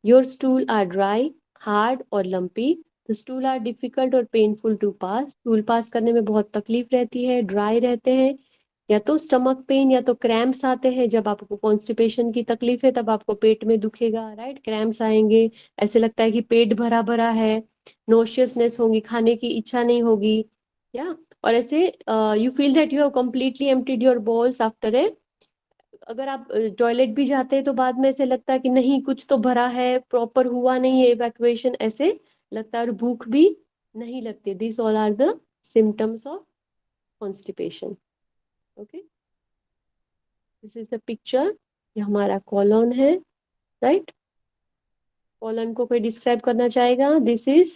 Your stool are dry, hard और lumpy. The stool are difficult और painful to pass. Stool pass करने में बहुत तकलीफ रहती है, ड्राई रहते हैं, या तो स्टमक पेन या तो क्रैम्प्स आते हैं। जब आपको कॉन्स्टिपेशन की तकलीफ है तब आपको पेट में दुखेगा, राइट, क्रैम्प्स आएंगे, ऐसे लगता है कि पेट भरा भरा है, नोशियसनेस होगी, खाने की इच्छा नहीं होगी, या और ऐसे you feel that you have completely emptied your bowels after a, अगर आप टॉयलेट भी जाते हैं तो बाद में ऐसे लगता है कि नहीं कुछ तो भरा है, प्रॉपर हुआ नहीं है इवैक्यूएशन, ऐसे लगता है, और भूख भी नहीं लगती। This all are the symptoms of constipation. Okay, this is the picture. ये हमारा कॉलन है, राइट। कॉलन को कोई डिस्क्राइब करना चाहेगा? This is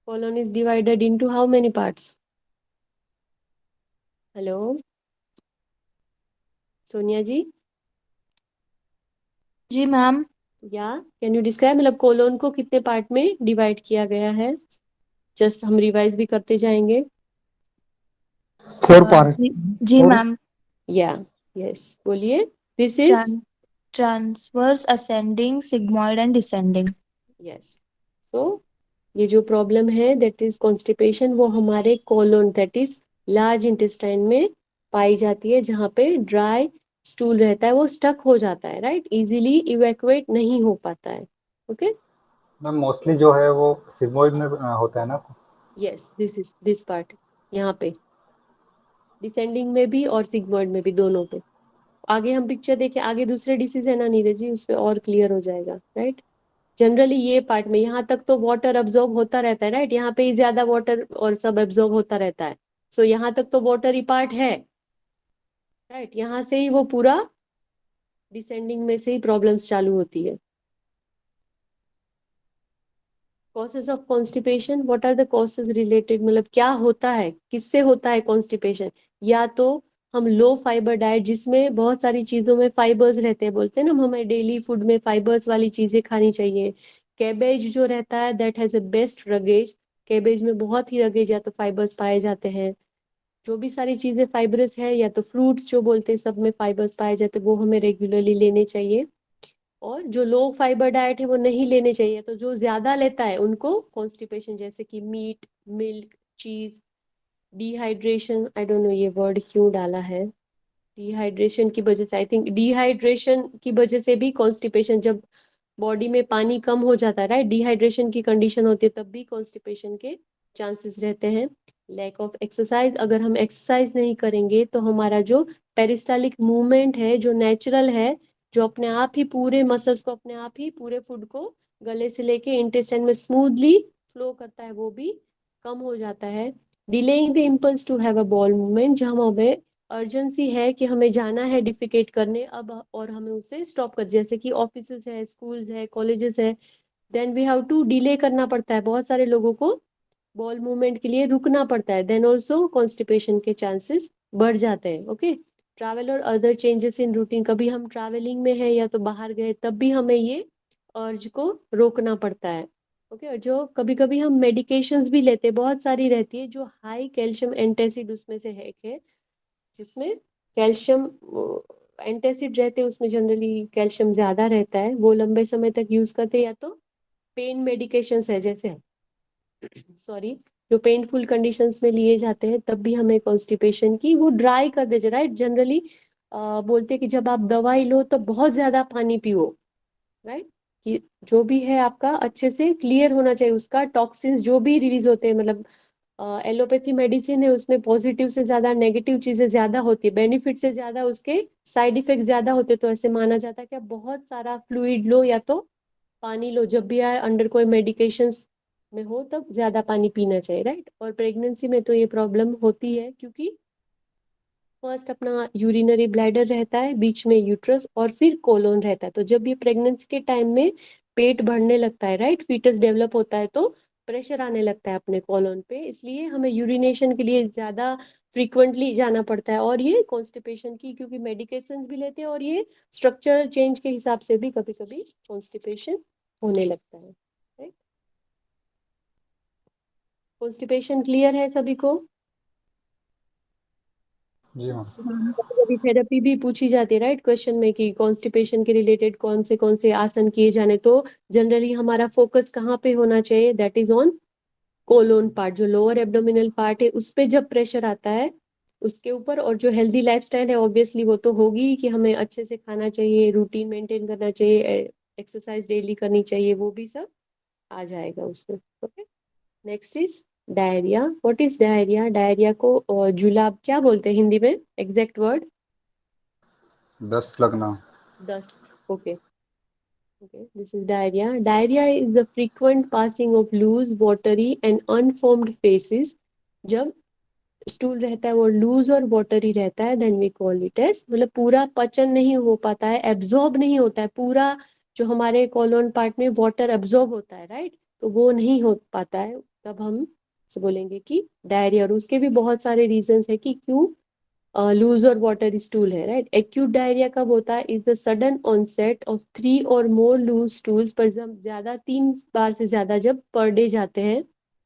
colon is divided into how many parts? Hello Sonia ji, जी मैम। या कैन यू डिस्क्राइब, मतलब कोलोन को कितने पार्ट में डिवाइड किया गया है? जस्ट हम रिवाइज भी करते जाएंगे। 4 पार्ट। जी जी और मैम। या यस, बोलिए। This is transverse, ascending, sigmoid and descending. Yes. So ये जो प्रॉब्लम है दैट इज कॉन्स्टिपेशन, वो हमारे colon that is large intestine में पाई जाती है, जहाँ पे ड्राई स्टूल रहता है, वो स्टक हो जाता है, राइट, इजीली इवैक्यूएट नहीं हो पाता है। ओके, मैम मोस्टली जो है वो सिग्मोइड में होता है ना। Yes, this is this part, यहाँ पे डिसेंडिंग में भी और सिग्मॉइड में भी, दोनों पे। आगे हम पिक्चर देखें, आगे दूसरे डिसीज है ना नीरज जी, उसमें और क्लियर हो जाएगा, राइट। जनरली ये पार्ट में यहाँ तक तो वाटर अब्जॉर्ब होता रहता है, राइट, यहाँ पे ही ज्यादा वाटर और सब अब्जॉर्ब होता रहता है। सो यहाँ तक तो वाटर ही पार्ट है, राइट, यहाँ से ही वो पूरा डिसेंडिंग में से ही प्रॉब्लम्स चालू होती है। Causes of constipation, what are the causes related, मतलब क्या होता है, किससे होता है कॉन्स्टिपेशन? या तो हम लो फाइबर डाइट, जिसमें बहुत सारी चीजों में फाइबर्स रहते हैं, बोलते हैं ना हमें डेली फूड में फाइबर्स वाली चीजें खानी चाहिए। कैबेज जो रहता है that has a best roughage, cabbage में बहुत ही रगेज या तो फाइबर्स पाए जाते हैं। जो भी सारी चीजें फाइबरस है, या तो फ्रूट्स जो बोलते हैं सब में फाइबर्स पाए जाते हैं, वो हमें रेगुलरली लेने चाहिए। और जो लो फाइबर डाइट है वो नहीं लेने चाहिए, तो जो ज्यादा लेता है उनको कॉन्स्टिपेशन, जैसे कि मीट, मिल्क, चीज, डिहाइड्रेशन, आई डोंट नो ये वर्ड क्यों डाला है, डिहाइड्रेशन की वजह से, आई थिंक डिहाइड्रेशन की वजह से भी कॉन्स्टिपेशन, जब बॉडी में पानी कम हो जाता है, राइट, डिहाइड्रेशन की कंडीशन होती है, तब भी कॉन्स्टिपेशन के चांसेस रहते हैं। लैक ऑफ एक्सरसाइज, अगर हम एक्सरसाइज नहीं करेंगे तो हमारा जो पेरिस्टालिक मूवमेंट है, जो नेचुरल है, जो अपने आप ही पूरे मसल्स को, अपने आप ही पूरे फूड को गले से लेके इंटेस्टाइन में स्मूथली फ्लो करता है, वो भी कम हो जाता है। Delaying the impulse to have a bowel movement, जहाँ हमें अर्जेंसी है कि हमें जाना है डिफिकेट करने अब, और हमें उसे स्टॉप कर, जैसे कि ऑफिस है, स्कूल्स है, कॉलेजेस है, then we have to delay करना पड़ता है, बहुत सारे लोगों को बॉल मूवमेंट के लिए रुकना पड़ता है, देन ऑल्सो कॉन्स्टिपेशन के चांसेस बढ़ जाते हैं। ओके, ट्रैवल और अदर चेंजेस इन रूटीन, कभी हम ट्रैवलिंग में है या तो बाहर गए तब भी हमें ये अर्ज को रोकना पड़ता है। ओके, और जो कभी कभी हम मेडिकेशंस भी लेते हैं, बहुत सारी रहती है जो हाई कैल्शियम एंटासिड उसमें से है, जिसमें कैल्शियम एंटासिड रहते हैं, उसमें जनरली कैल्शियम ज्यादा रहता है, वो लंबे समय तक यूज करते हैं। या तो पेन मेडिकेशंस है, जैसे सॉरी, जो पेनफुल कंडीशंस में लिए जाते हैं, तब भी हमें कॉन्स्टिपेशन की वो ड्राई कर देते, राइट। जनरली बोलते हैं कि जब आप दवाई लो तो बहुत ज्यादा पानी पियो, राइट, कि जो भी है आपका अच्छे से क्लियर होना चाहिए, उसका टॉक्सिन्स जो भी रिलीज होते हैं। मतलब एलोपैथी मेडिसिन है, उसमें पॉजिटिव से ज्यादा नेगेटिव चीजें ज्यादा होती है, बेनिफिट से ज्यादा उसके साइड इफेक्ट ज्यादा होते हैं। तो ऐसे माना जाता है कि आप बहुत सारा फ्लूइड लो या तो पानी लो, जब भी आए अंडर कोई मेडिकेशंस में हो तब ज्यादा पानी पीना चाहिए, राइट। और प्रेगनेंसी में तो ये प्रॉब्लम होती है, क्योंकि फर्स्ट अपना यूरिनरी ब्लैडर रहता है, बीच में यूट्रस और फिर कोलोन रहता है। तो जब ये प्रेगनेंसी के टाइम में पेट बढ़ने लगता है, राइट, फीटस डेवलप होता है, तो प्रेशर आने लगता है अपने कोलोन पे, इसलिए हमें यूरिनेशन के लिए ज्यादा फ्रीक्वेंटली जाना पड़ता है। और ये कॉन्स्टिपेशन की, क्योंकि मेडिकेशंस भी लेते हैं और ये स्ट्रक्चरल चेंज के हिसाब से भी कभी कभी कॉन्स्टिपेशन होने लगता है, राइट। कॉन्स्टिपेशन क्लियर है सभी को? जी मैम। कभी थेरेपी भी पूछी जाती है, राइट, क्वेश्चन में कि कॉन्स्टिपेशन के रिलेटेड कौन से आसन किए जाने। तो जनरली हमारा फोकस कहाँ पे होना चाहिए? That is on colon part, जो लोअर एब्डोमिनल पार्ट है, उस पे जब प्रेशर आता है उसके ऊपर। और जो हेल्दी लाइफस्टाइल है, ऑब्वियसली वो तो होगी ही, कि हमें अच्छे से खाना चाहिए, रूटीन मेंटेन करना चाहिए, एक्सरसाइज डेली करनी चाहिए, वो भी सब आ जाएगा उसमें। Okay, next is diarrhoea. What is diarrhoea? Diarrhoea को जुलाब क्या बोलते हैं हिंदी में, एग्जैक्ट वर्ड? दस्त लगना। Dust. Okay. Okay. This is diarrhea. Diarrhea is the frequent passing of loose, watery and unformed feces. जब स्टूल रहता है वो लूज और वाटरी रहता है, then we call it as, मतलब पूरा पचन नहीं हो पाता है, एब्जॉर्ब नहीं होता है पूरा, जो हमारे कॉलोन पार्ट में वाटर एब्जॉर्ब होता है, राइट, तो वो नहीं हो पाता है, तब हम बोलेंगे कि डायरिया। और उसके भी बहुत सारे रीजंस है कि क्यों लूज और वाटर स्टूल है, राइट। एक्यूट डायरिया कब होता है? Is the sudden onset of 3 और मोर लूज स्टूल्स, पर जब ज्यादा 3 बार से ज्यादा जब पर डे जाते हैं,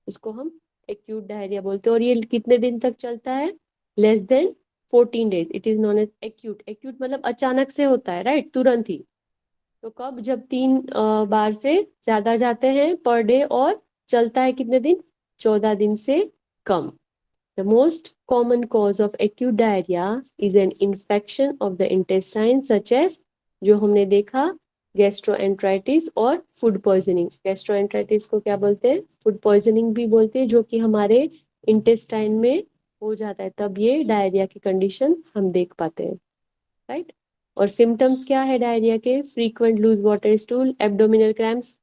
उसको हम एक्यूट डायरिया बोलते हैं। और ये कितने दिन तक चलता है? Less than 14 days, it is known as acute. Acute मतलब अचानक से होता है, राइट, तुरंत ही। तो कब? जब 3 बार से ज्यादा जाते हैं पर डे, और चलता है कितने दिन? 14 दिन से कम। The most common cause of acute diarrhea is an infection of the intestine such as, जो हमने देखा, गैस्ट्रोएंट्राइटिस और फूड पॉइजनिंग। गैस्ट्रोएंट्राइटिस को क्या बोलते हैं? फूड पॉइजनिंग भी बोलते हैं, जो कि हमारे इंटेस्टाइन में हो जाता है, तब ये डायरिया की कंडीशन हम देख पाते हैं, राइट। और सिम्टम्स क्या है डायरिया के? Frequent loose water stool, abdominal cramps,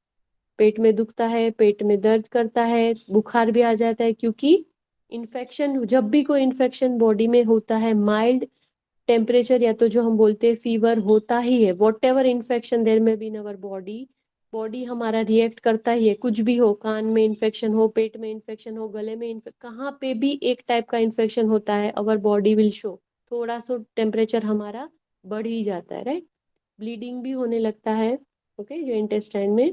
पेट में दुखता है, पेट में दर्द करता है, बुखार भी आ जाता है, क्योंकि इन्फेक्शन, जब भी कोई इन्फेक्शन बॉडी में होता है, माइल्ड टेम्परेचर या तो जो हम बोलते हैं फीवर होता ही है। वॉट एवर इन्फेक्शन देर में be in our body, body हमारा रिएक्ट करता ही है, कुछ भी हो, कान में इन्फेक्शन हो, पेट में इन्फेक्शन हो, गले में कहाँ पे भी एक टाइप का इन्फेक्शन होता है, अवर बॉडी विल शो, थोड़ा सा टेम्परेचर हमारा बढ़ ही जाता है, राइट। ब्लीडिंग भी होने लगता है, ओके, जो इंटेस्टाइन में।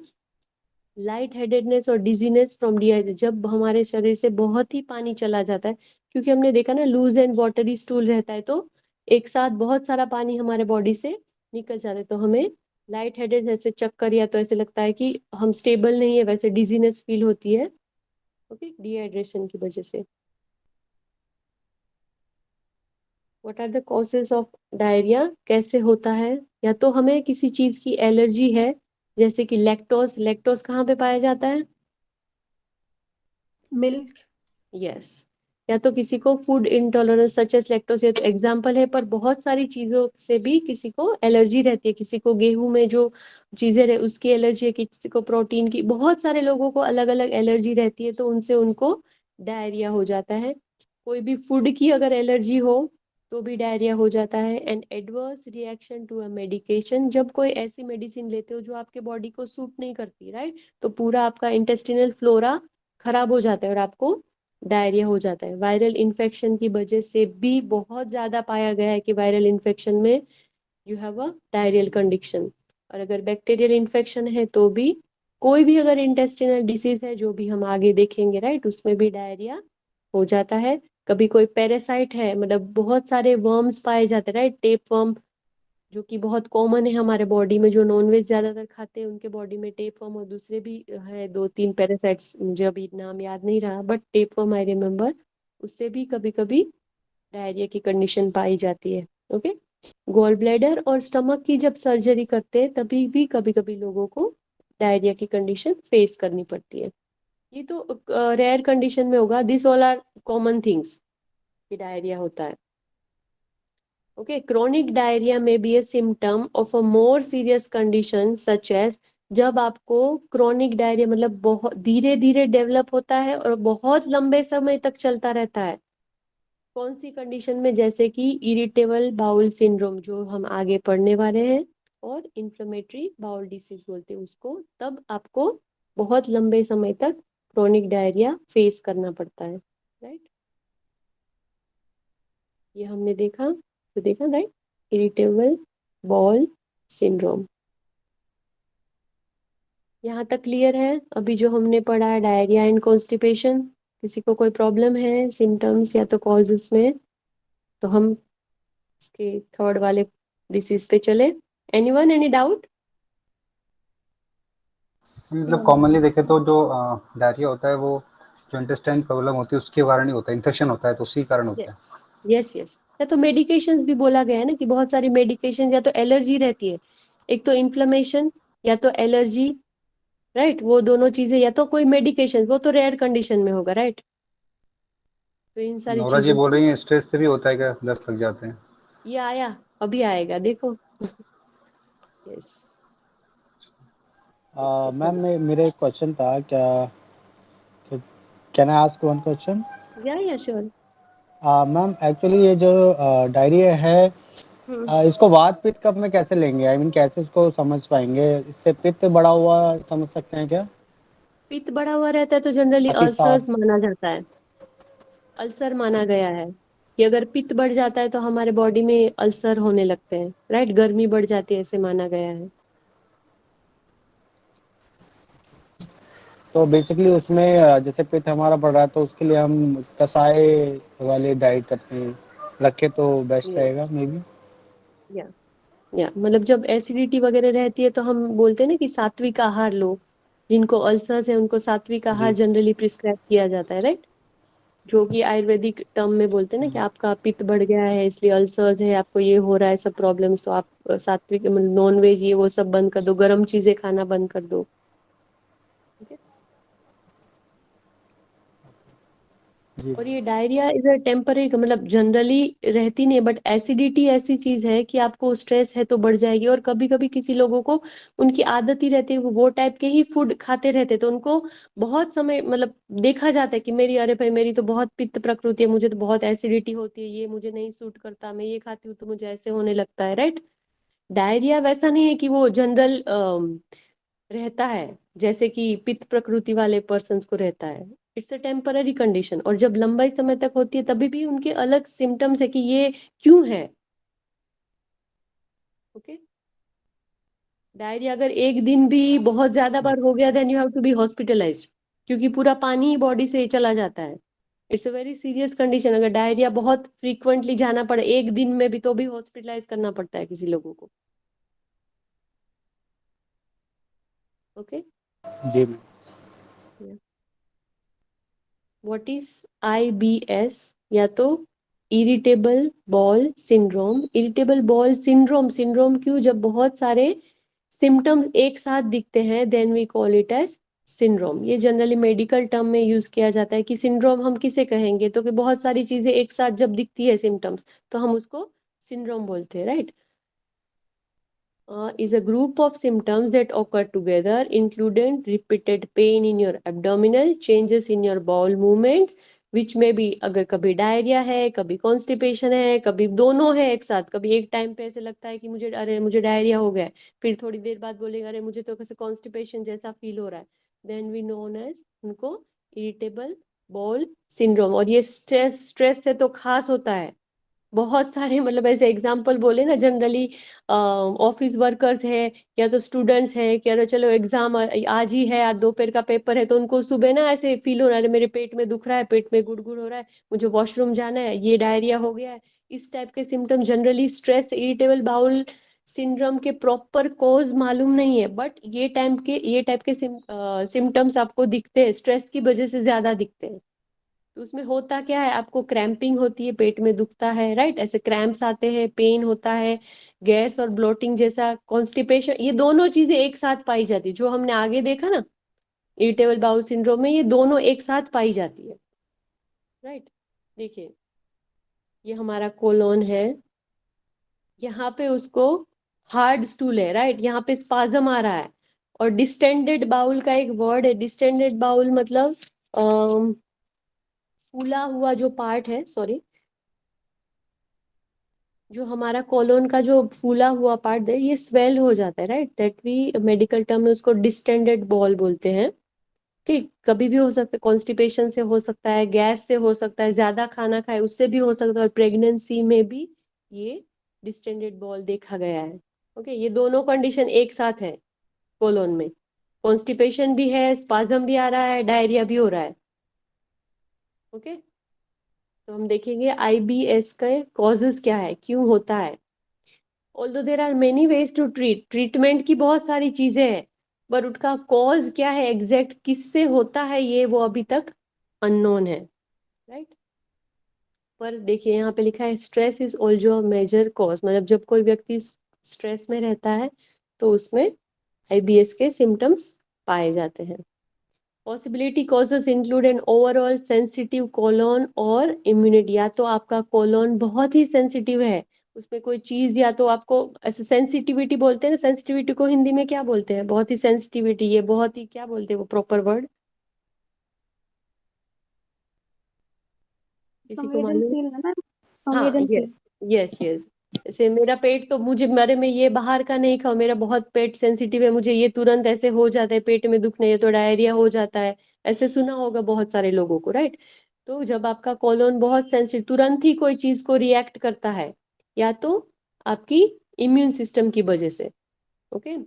लाइट हेडेडनेस और डिजीनेस फ्रॉम डिहाइड्रेशन, जब हमारे शरीर से बहुत ही पानी चला जाता है, क्योंकि हमने देखा ना, लूज एंड वाटरी स्टूल रहता है, तो एक साथ बहुत सारा पानी हमारे बॉडी से निकल जाता है, तो हमें लाइट हेडेड, जैसे चक्कर, या तो ऐसे लगता है कि हम स्टेबल नहीं है, वैसे डिजीनेस फील होती है, ओके, डिहाइड्रेशन की वजह से। What are the causes of diarrhoea? कैसे होता है? या तो हमें किसी चीज की एलर्जी है, जैसे कि लैक्टोज। लैक्टोज कहाँ पे पाया जाता है? मिल्क। यस। या तो किसी को food intolerance such as lactose, ये तो एग्जाम्पल है, पर बहुत सारी चीजों से भी किसी को एलर्जी रहती है। किसी को गेहूं में जो चीजें रहे उसकी एलर्जी है, किसी को प्रोटीन की, बहुत सारे लोगों को अलग अलग एलर्जी रहती है, तो उनसे उनको डायरिया हो जाता है। कोई भी फूड की अगर एलर्जी हो तो भी डायरिया हो जाता है। And adverse reaction to a medication, जब कोई ऐसी मेडिसिन लेते हो जो आपके बॉडी को सूट नहीं करती, राइट, तो पूरा आपका इंटेस्टिनल फ्लोरा खराब हो जाता है और आपको डायरिया हो जाता है। वायरल इन्फेक्शन की वजह से भी बहुत ज्यादा पाया गया है कि वायरल इन्फेक्शन में you have a diarrhoeal condition. और अगर बैक्टीरियल इन्फेक्शन है तो भी, कोई भी अगर इंटेस्टिनल डिसीज है, जो भी हम आगे देखेंगे, राइट, उसमें भी डायरिया हो जाता है। कभी कोई पैरासाइट है, मतलब बहुत सारे वर्म्स पाए जाते हैं, राइट, टेप वर्म जो कि बहुत कॉमन है हमारे बॉडी में, जो नॉनवेज ज्यादातर खाते हैं उनके बॉडी में टेप वर्म, और दूसरे भी है 2-3 पैरासाइट्स, मुझे अभी नाम याद नहीं रहा, but tape worm I remember. उससे भी कभी कभी डायरिया की कंडीशन पाई जाती है। ओके, गॉल ब्लैडर और स्टमक की जब सर्जरी करते हैं तभी भी कभी कभी लोगों को डायरिया की कंडीशन फेस करनी पड़ती है। ये तो रेयर कंडीशन में होगा, this all are common things कि डायरिया होता है। Okay, chronic diarrhea may be a symptom of a more serious condition such as, जब आपको chronic diarrhea मतलब बहुत धीरे धीरे डेवलप होता है और बहुत लंबे समय तक चलता रहता है, कौन सी कंडीशन में, जैसे कि इरिटेबल बाउल सिंड्रोम जो हम आगे पढ़ने वाले हैं, और इन्फ्लेमेटरी बाउल डिसीज बोलते हैं उसको, तब आपको बहुत लंबे समय तक क्रोनिक डायरिया फेस करना पड़ता है, राइट। ये हमने देखा, तो देखा राइट, इरिटेबल बाउल सिंड्रोम। यहाँ तक क्लियर है अभी जो हमने पढ़ा है, डायरिया एंड कॉन्स्टिपेशन। किसी को कोई प्रॉब्लम है सिम्टम्स या तो कॉजेस में, तो हम इसके थर्ड वाले डिसीज पे चले। Anyone, any doubt? मतलब कॉमनली देखे तो जो डायरिया होता है वो जो इंटेस्टाइन प्रॉब्लम होती है उसके कारण ही होता है, इन्फेक्शन होता है तो उसी कारण होता है। यस यस यस, या तो मेडिकेशंस भी बोला गया है ना कि बहुत सारी मेडिकेशन, या तो एलर्जी रहती है, एक तो इन्फ्लेमेशन या तो एलर्जी, राइट, वो दोनों चीजें, या तो कोई मेडिकेशन, वो तो रेयर कंडीशन में होगा, राइट। तो इन सारी नोरा जी चीजों बोल से रही हैं स्ट्रेस से भी होता है क्या, दस्त लग जाते हैं? ये आया, अभी आएगा देखो। यस, मैम मेरा एक क्वेश्चन था, क्या can I ask one question? या श्योर। मैम एक्चुअली ये जो डायरिया है, इसको वात पित्त कब में कैसे लेंगे? आई मीन कैसे इसको समझ पाएंगे? इससे पित्त बढ़ा हुआ समझ सकते हैं क्या? पित्त बढ़ा हुआ रहता है तो जनरली अतिसार। अल्सर्स माना जाता है, अल्सर माना गया है कि अगर पित्त बढ़ जाता है तो हमारे बॉडी में अल्सर होने लगते हैं, राइट, गर्मी बढ़ जाती है, ऐसे माना गया है। तो बेसिकली उसमें जैसे पित्त हमारा बढ़ रहा है तो उसके लिए हम कसाए वाले डाइट करते हैं, रखे तो बेस्ट रहेगा मे बी। या या मतलब जब एसिडिटी वगैरह रहती है तो हम बोलते हैं ना कि सात्विक आहार लो, जिनको अल्सर्स है उनको सात्विक आहार जी जनरली प्रिस्क्राइब किया जाता है, राइट, जो कि आयुर्वेदिक टर्म में बोलते हैं ना कि आपका पित्त बढ़ गया है इसलिए अल्सर्स है, आपको ये हो रहा है सब प्रॉब्लम्स, तो आप सात्विक मतलब नॉन वेज ये वो सब बंद कर दो, गर्म चीजें खाना बंद कर दो। ठीक है, जी। और ये डायरिया इज अ टेम्पररी, मतलब जनरली रहती नहीं, बट एसिडिटी ऐसी चीज है कि आपको स्ट्रेस है तो बढ़ जाएगी, और कभी कभी किसी लोगों को उनकी आदत ही रहती है वो टाइप के ही फूड खाते रहते, तो उनको बहुत समय मतलब देखा जाता है कि मेरी, अरे भाई मेरी तो बहुत पित्त प्रकृति है, मुझे तो बहुत एसिडिटी होती है, ये मुझे नहीं सूट करता, मैं ये खाती हूँ तो मुझे ऐसे होने लगता है, राइट। डायरिया वैसा नहीं है कि वो जनरल रहता है जैसे कि पित्त प्रकृति वाले पर्सन को रहता है, इट्स अ टेम्पररी कंडीशन, और जब लंबे समय तक होती है तभी भी उनके अलग सिम्टम्स है कि ये क्यों है। ओके, डायरिया अगर एक दिन भी बहुत ज्यादा बार हो गया then you have to be hospitalised, क्योंकि पूरा पानी ही बॉडी से चला जाता है, it's a very serious condition. अगर डायरिया बहुत फ्रीक्वेंटली जाना पड़े एक दिन में भी, तो भी हॉस्पिटलाइज करना पड़ता है किसी लोगों को। ओके, जी। व्हाट इज IBS, या तो irritable bowel syndrome. Irritable bowel syndrome, syndrome क्यों, जब बहुत सारे सिम्टम्स एक साथ दिखते हैं then we call it as syndrome. ये जनरली मेडिकल टर्म में यूज किया जाता है कि सिंड्रोम हम किसे कहेंगे, तो कि बहुत सारी चीजें एक साथ जब दिखती है सिम्टम्स तो हम उसको सिंड्रोम बोलते हैं, right. Is a group of symptoms that occur together, including repeated pain in your abdominal, changes in your bowel movements, which may be, अगर कभी डायरिया है, कभी कॉन्स्टिपेशन है, कभी दोनों है एक साथ, कभी एक टाइम पे ऐसे लगता है कि मुझे, अरे मुझे डायरिया हो गया है, फिर थोड़ी देर बाद बोलेगा अरे मुझे तो कैसे कॉन्स्टिपेशन जैसा फील हो रहा है, देन वी नोन एज उनको इरिटेबल बाउल सिंड्रोम। और ये स्ट्रेस से तो खास होता है, बहुत सारे मतलब ऐसे एग्जाम्पल बोले ना, जनरली ऑफिस वर्कर्स है या तो स्टूडेंट्स है कि अरे चलो एग्जाम आज ही है, आज दोपहर का पेपर है, तो उनको सुबह ना ऐसे फील हो रहा है, मेरे पेट में दुख रहा है, पेट में गुड़गुड़ हो रहा है, मुझे वॉशरूम जाना है, ये डायरिया हो गया है। इस टाइप के symptom generally stress irritable bowel syndrome के प्रॉपर कॉज मालूम नहीं है, बट ये टाइप के सिम्टम्स आपको दिखते हैं, स्ट्रेस की वजह से ज्यादा दिखते हैं। तो उसमें होता क्या है, आपको क्रैम्पिंग होती है, पेट में दुखता है, राइट, ऐसे क्रैम्प्स आते हैं, पेन होता है, गैस और ब्लोटिंग जैसा, कॉन्स्टिपेशन, ये दोनों चीजें एक साथ पाई जाती है। जो हमने आगे देखा ना इरिटेबल बाउल सिंड्रोम में, ये दोनों एक साथ पाई जाती है, राइट। देखिए ये हमारा कोलोन है, यहाँ पे उसको हार्ड स्टूल है, राइट, यहाँ पे स्पाज्म आ रहा है। और डिस्टेंडेड बाउल का एक वर्ड है, डिस्टेंडेड बाउल मतलब फूला हुआ जो पार्ट है, सॉरी, जो हमारा कोलोन का जो फूला हुआ पार्ट है ये स्वेल हो जाता है, right, that we medical term में उसको डिस्टेंडेड बॉल बोलते हैं। ठीक, कभी भी हो सकता है, कॉन्स्टिपेशन से हो सकता है, गैस से हो सकता है, ज्यादा खाना खाए उससे भी हो सकता है, और प्रेगनेंसी में भी ये डिस्टेंडेड बॉल देखा गया है। ओके, ये दोनों कंडीशन एक साथ है कोलोन में, कॉन्स्टिपेशन भी है, स्पाज्म भी आ रहा है, डायरिया भी हो रहा है। ओके, तो हम देखेंगे आईबीएस के कॉजेस क्या है, क्यों होता है। Although there are many ways to treatment की बहुत सारी चीजें हैं, पर उसका कॉज क्या है, एग्जैक्ट किससे होता है, ये वो अभी तक अननोन है, राइट। पर देखिए यहाँ पे लिखा है stress is also major cause, मतलब जब कोई व्यक्ति स्ट्रेस में रहता है तो उसमें आईबीएस के सिम्टम्स पाए जाते हैं। Possibility causes include an overall sensitive colon और इम्यूनिटी, या तो आपका कोलोन बहुत ही सेंसिटिव है, उसमें कोई चीज, या तो आपको ऐसे सेंसिटिविटी बोलते हैं ना, सेंसिटिविटी को हिंदी में क्या बोलते हैं, बहुत ही सेंसिटिविटी, ये बहुत ही क्या बोलते हैं वो प्रॉपर वर्ड, किसी को मालूम? संवेदनशील है ना, हाँ, यस, संवेदनशील। Yes yes. जैसे मेरा पेट तो, मुझे मेरे में ये बाहर का नहीं खाओ, मेरा बहुत पेट सेंसिटिव है, मुझे ये तुरंत ऐसे हो जाता है, पेट में दुखने, ये तो डायरिया हो जाता है, ऐसे सुना होगा बहुत सारे लोगों को, राइट। तो जब आपका कोलोन बहुत सेंसिटिव, तुरंत ही कोई चीज को रिएक्ट करता है, या तो आपकी इम्यून सिस्टम की वजह से। Okay,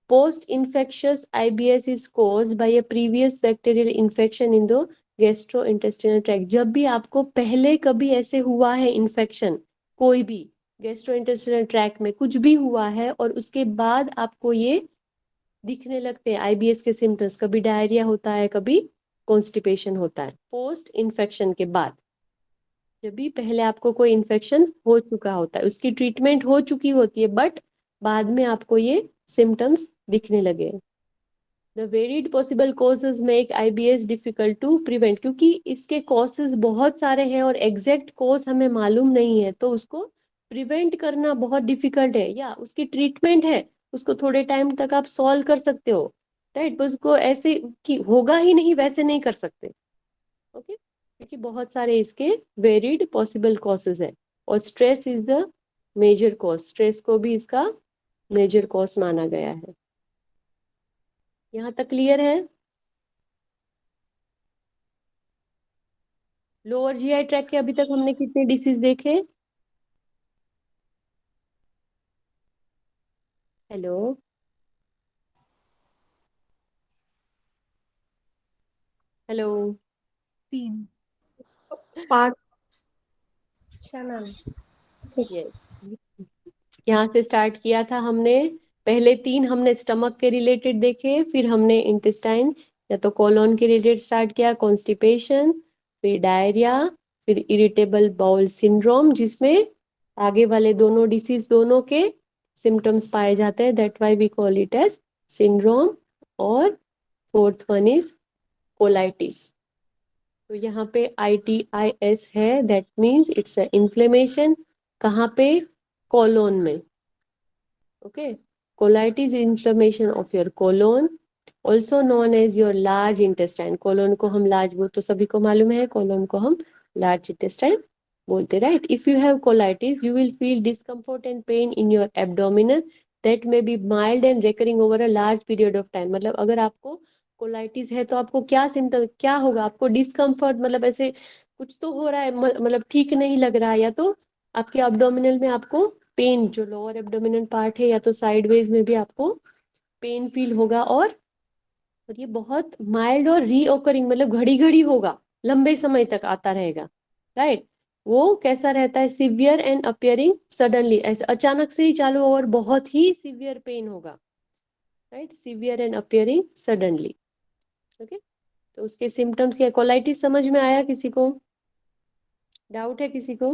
post infectious IBS is caused bye a previous bacterial infection in the gastrointestinal tract. जब भी आपको पहले कभी ऐसे हुआ है इन्फेक्शन, कोई भी गैस्ट्रोइंटेस्टिनल ट्रैक्ट में कुछ भी हुआ है, और उसके बाद आपको ये दिखने लगते हैं आईबीएस के सिम्टम्स, कभी डायरिया होता है, कभी कॉन्स्टिपेशन होता है, पोस्ट इन्फेक्शन के बाद, जब भी पहले आपको कोई इन्फेक्शन हो चुका होता है, उसकी ट्रीटमेंट हो चुकी होती है, बट बाद में आपको ये सिम्टम्स दिखने लगे। The varied possible causes make IBS difficult to prevent, क्योंकि इसके कॉजेज बहुत सारे हैं और एग्जैक्ट कॉज हमें मालूम नहीं है, तो उसको प्रिवेंट करना बहुत डिफिकल्ट है, या उसकी ट्रीटमेंट है, उसको थोड़े टाइम तक आप सॉल्व कर सकते हो, राइट, बस उसको ऐसे कि होगा ही नहीं वैसे नहीं कर सकते। ओके, क्योंकि बहुत सारे इसके वेरिड पॉसिबल कॉजेज है, और stress is the major cause, stress को भी इसका मेजर कॉज माना गया है। यहाँ तक क्लियर है? लोअर जीआई ट्रैक के अभी तक हमने कितने डिसीज देखे? Hello, hello, 3। 5, 6 मैम, 6। यस, यहाँ से स्टार्ट किया था हमने, पहले 3 हमने स्टमक के रिलेटेड देखे, फिर हमने इंटेस्टाइन या तो कोलोन के रिलेटेड स्टार्ट किया, कॉन्स्टिपेशन, फिर डायरिया, फिर इरिटेबल बाउल सिंड्रोम, जिसमें आगे वाले दोनों डिसीज दोनों के सिम्टम्स पाए जाते हैं, that why we call it as syndrome. और फोर्थ वन इज कोलाइटिस। तो यहाँ पे ITIS है, दैट मीन्स इट्स इन्फ्लेमेशन, कहाँ पे, कोलोन में। Okay, colitis inflammation of your colon, also known as your large intestine. Colon को हम लार्ज, वो तो सभी को मालूम है, कोलोन को हम लार्ज इंटेस्टाइन बोलते, right. If you have colitis you will feel discomfort and pain in your abdominal that may be mild and recurring over a large period of time. मतलब अगर आपको कोलाइटिस है तो आपको क्या सिम्टम क्या होगा, आपको डिस्कम्फर्ट, मतलब ऐसे कुछ तो हो रहा है, मतलब ठीक नहीं लग रहा है, या तो आपके अब्डोमिनल में आपको पेन, जो लोअर एब्डोमिनल पार्ट है या तो साइडवेज में भी आपको पेन फील होगा, और ये बहुत माइल्ड और रीओकरिंग, मतलब घड़ी घड़ी होगा, लंबे समय तक आता रहेगा, राइट। वो कैसा रहता है, सिवियर एंड अपियरिंग सडनली, ऐसे अचानक से ही चालू और बहुत ही सिवियर पेन होगा, right, severe and appearing suddenly. Okay, तो उसके सिम्टम्स क्या, कोलाइटिस समझ में आया किसी को, डाउट है किसी को?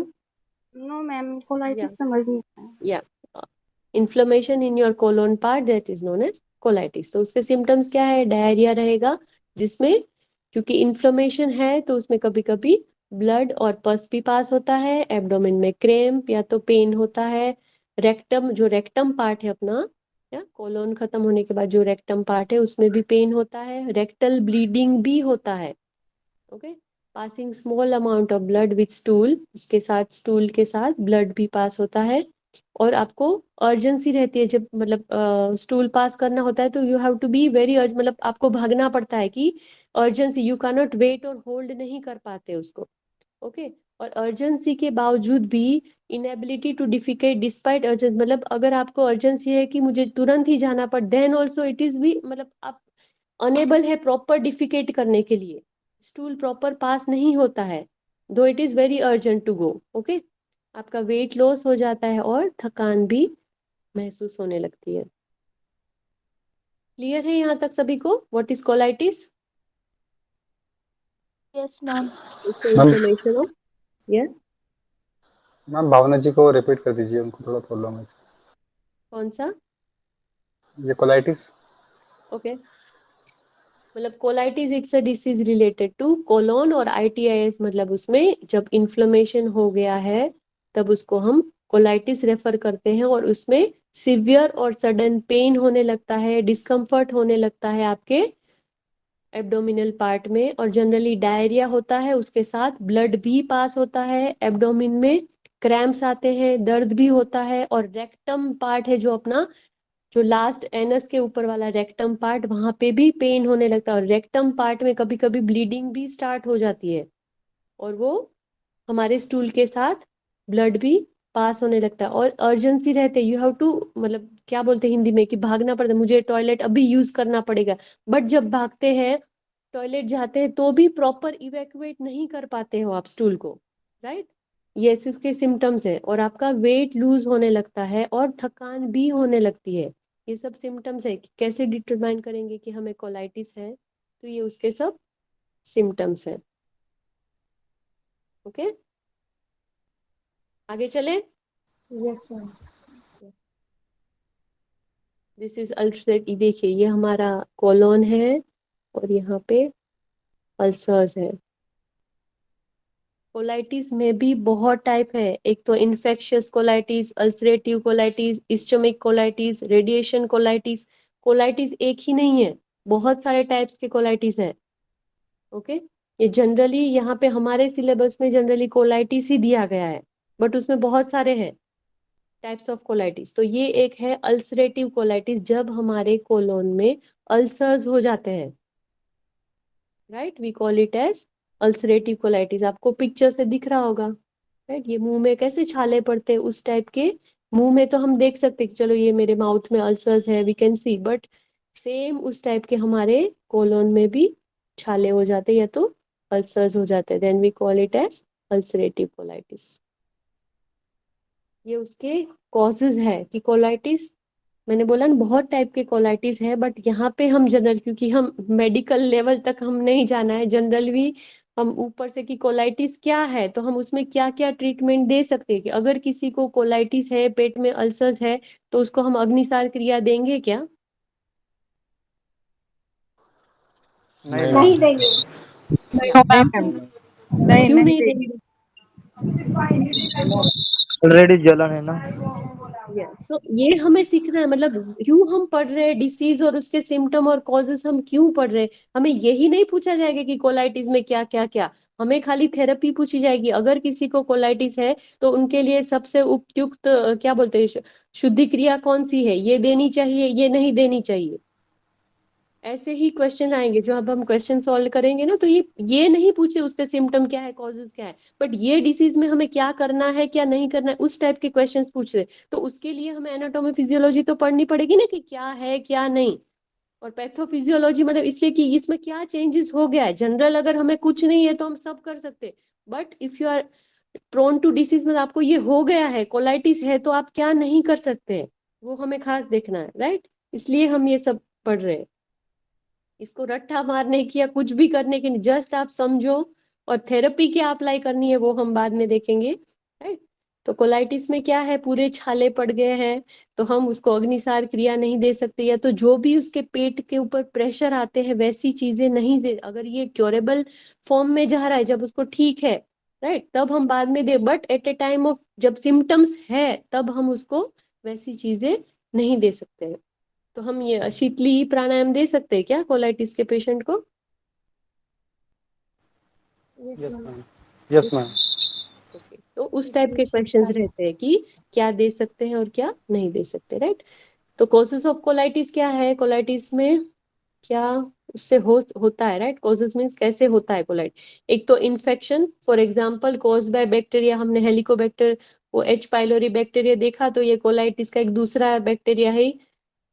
नो मैम, कोलाइटिस समझ नहीं आया। या inflammation in your colon part, that is known as colitis. तो उसके सिम्टम्स क्या है, डायरिया रहेगा, जिसमें क्योंकि इन्फ्लेमेशन है तो उसमें कभी कभी ब्लड और पस भी पास होता है, एब्डोमेन में क्रैम्प या तो पेन होता है, रेक्टम, जो रेक्टम पार्ट है अपना, या कोलोन खत्म होने के बाद जो रेक्टम पार्ट है उसमें भी पेन होता है, रेक्टल ब्लीडिंग भी होता है। Okay, passing small amount of blood with stool, उसके साथ स्टूल के साथ ब्लड भी पास होता है, और आपको अर्जेंसी रहती है जब मतलब स्टूल पास करना होता है, तो you have to be very urge, मतलब आपको भागना पड़ता है कि urgency, you can not wait और होल्ड नहीं कर पाते उसको। ओके, और अर्जेंसी के बावजूद भी inability to defecate despite urgency, मतलब अगर आपको अर्जेंसी है कि मुझे तुरंत ही जाना पड़, देन ऑल्सो इट इज भी, मतलब आप अनेबल है प्रॉपर डिफिकेट करने के लिए, स्टूल प्रॉपर पास नहीं होता है, though it is very urgent to go. Okay, आपका वेट लॉस हो जाता है और थकान भी महसूस होने लगती है। क्लियर है यहाँ तक सभी को, what is colitis? Yes ma'am. It's ma'am inflammation of, या मैम भावना जी को रिपीट कर दीजिए, उनको थोड़ा प्रॉब्लम है कौन सा? ये कोलाइटिस। ओके, मतलब colitis it's a disease related to colon, और आईटीआईएस मतलब उसमें जब इन्फ्लेमेशन हो गया है तब उसको हम कोलाइटिस रेफर करते हैं, और उसमें सिवियर और सडन पेन होने लगता है, डिस्कम्फर्ट होने लगता है आपके एब्डोमिनल पार्ट में, और जनरली डायरिया होता है, उसके साथ ब्लड भी पास होता है, एब्डोमिन में क्रैम्प्स आते हैं, दर्द भी होता है, और रेक्टम पार्ट है जो अपना, जो लास्ट एनस के ऊपर वाला रेक्टम पार्ट, वहां पे भी पेन होने लगता है, और रेक्टम पार्ट में कभी कभी ब्लीडिंग भी स्टार्ट हो जाती है, और वो हमारे स्टूल के साथ ब्लड भी पास होने लगता है, और अर्जेंसी रहते, यू हैव टू, मतलब क्या बोलते हैं हिंदी में, कि भागना पड़ता है, मुझे टॉयलेट अभी यूज करना पड़ेगा, बट जब भागते हैं टॉयलेट जाते हैं तो भी प्रॉपर इवैक्यूएट नहीं कर पाते हो आप स्टूल को, राइट। ये इसके सिम्टम्स है, और आपका वेट लूज होने लगता है और थकान भी होने लगती है। ये सब सिम्टम्स है कि कैसे डिटरमाइन करेंगे कि हमें कोलाइटिस है, तो ये उसके सब सिम्टम्स है। ओके, आगे चले। Yes ma'am. दिस इज अल्सरेट, देखिए ये हमारा कोलोन है, और यहाँ पे अल्सर्स है। कोलाइटिस में भी बहुत टाइप है, एक तो infectious colitis, ulcerative colitis, ischaemic colitis, radiation colitis. Colitis एक ही नहीं है, बहुत सारे टाइप्स के कोलाइटिस है। ओके, ये जनरली यहाँ पे हमारे सिलेबस में जनरली कोलाइटिस ही दिया गया है, बट उसमें बहुत सारे हैं टाइप्स ऑफ कोलाइटिस। तो ये एक है अल्सरेटिव कोलाइटिस, जब हमारे कोलोन में अल्सर्स हो जाते हैं, right, we call it as ulcerative colitis. आपको पिक्चर से दिख रहा होगा, राइट, ये मुंह में कैसे छाले पड़ते हैं उस टाइप के। मुंह में तो हम देख सकते हैं कि चलो ये मेरे माउथ में अल्सर्स है, we can see, but same उस टाइप के हमारे कोलोन में भी छाले हो जाते हैं या तो अल्सर्स हो जाते हैं, then we call it as ulcerative colitis. ये उसके कॉजेज है कि कोलाइटिस, मैंने बोला ना बहुत टाइप के कोलाइटिस है, बट यहाँ पे हम जनरल, क्योंकि हम मेडिकल लेवल तक हम नहीं जाना है, जनरल भी हम ऊपर से कि कोलाइटिस क्या है तो हम उसमें क्या क्या ट्रीटमेंट दे सकते हैं, कि अगर किसी को कोलाइटिस है, पेट में अल्सर्स है, तो उसको हम अग्निसार क्रिया देंगे क्या? नहीं नहीं मैम। नहीं देंगे। नहीं मैम, नहीं क्यों नहीं नहीं देगी, देंगे? ऑलरेडी जलन है ना। तो ये हमें सीखना है, मतलब क्यों हम पढ़ रहे हैं डिसीज और उसके सिम्टम और कॉजेस, हम क्यों पढ़ रहे हैं, हमें यही नहीं पूछा जाएगा कि कोलाइटिस में क्या क्या क्या, हमें खाली थेरेपी पूछी जाएगी। अगर किसी को कोलाइटिस है तो उनके लिए सबसे उपयुक्त क्या बोलते हैं शुद्धि क्रिया कौन सी है, ये देनी चाहिए, ये नहीं देनी चाहिए, ऐसे ही क्वेश्चन आएंगे जो अब हम क्वेश्चन सॉल्व करेंगे ना, तो ये नहीं पूछे उसके सिम्टम क्या है, कॉजेज क्या है, बट ये डिसीज में हमें क्या करना है क्या नहीं करना है, उस टाइप के क्वेश्चंस पूछे। तो उसके लिए हमें एनाटॉमी फिजियोलॉजी तो पढ़नी पड़ेगी ना, कि क्या है क्या नहीं। और पैथोफिजियोलॉजी मतलब इसलिए कि इसमें क्या चेंजेस हो गया है। जनरल अगर हमें कुछ नहीं है तो हम सब कर सकते, but if you are prone to disease, मतलब आपको ये हो गया है, कोलाइटिस है, तो आप क्या नहीं कर सकते हैं, वो हमें खास देखना है, राइट। इसलिए हम ये सब पढ़ रहे हैं। इसको रट्टा मारने की या कुछ भी करने की नहीं, जस्ट आप समझो। और थेरेपी क्या अप्लाई करनी है वो हम बाद में देखेंगे, राइट। तो कोलाइटिस में क्या है, पूरे छाले पड़ गए हैं, तो हम उसको अग्निसार क्रिया नहीं दे सकते, या तो जो भी उसके पेट के ऊपर प्रेशर आते हैं वैसी चीजें नहीं दे। अगर ये क्योरेबल फॉर्म में जा रहा है, जब उसको ठीक है, राइट, तब हम बाद में दे, but at a time of जब सिम्टम्स है तब हम उसको वैसी चीजें नहीं दे सकते हैं। तो हम ये शीतली प्राणायाम दे सकते हैं क्या कोलाइटिस के पेशेंट को? Yes yes ma'am. Ma'am, yes ma'am. Okay, तो उस टाइप के क्वेश्चंस रहते हैं कि क्या दे सकते हैं और क्या नहीं दे सकते, राइट। तो कॉजेस ऑफ कोलाइटिस क्या है, कोलाइटिस में क्या उससे होता है, राइट। कॉजेस मीन्स कैसे होता है कोलाइट। एक तो infection, for example cause by bacteria, हमने हेलिकोबैक्टर वो एच पाइलोरी बैक्टीरिया देखा, तो ये कोलाइटिस का एक दूसरा बैक्टीरिया है।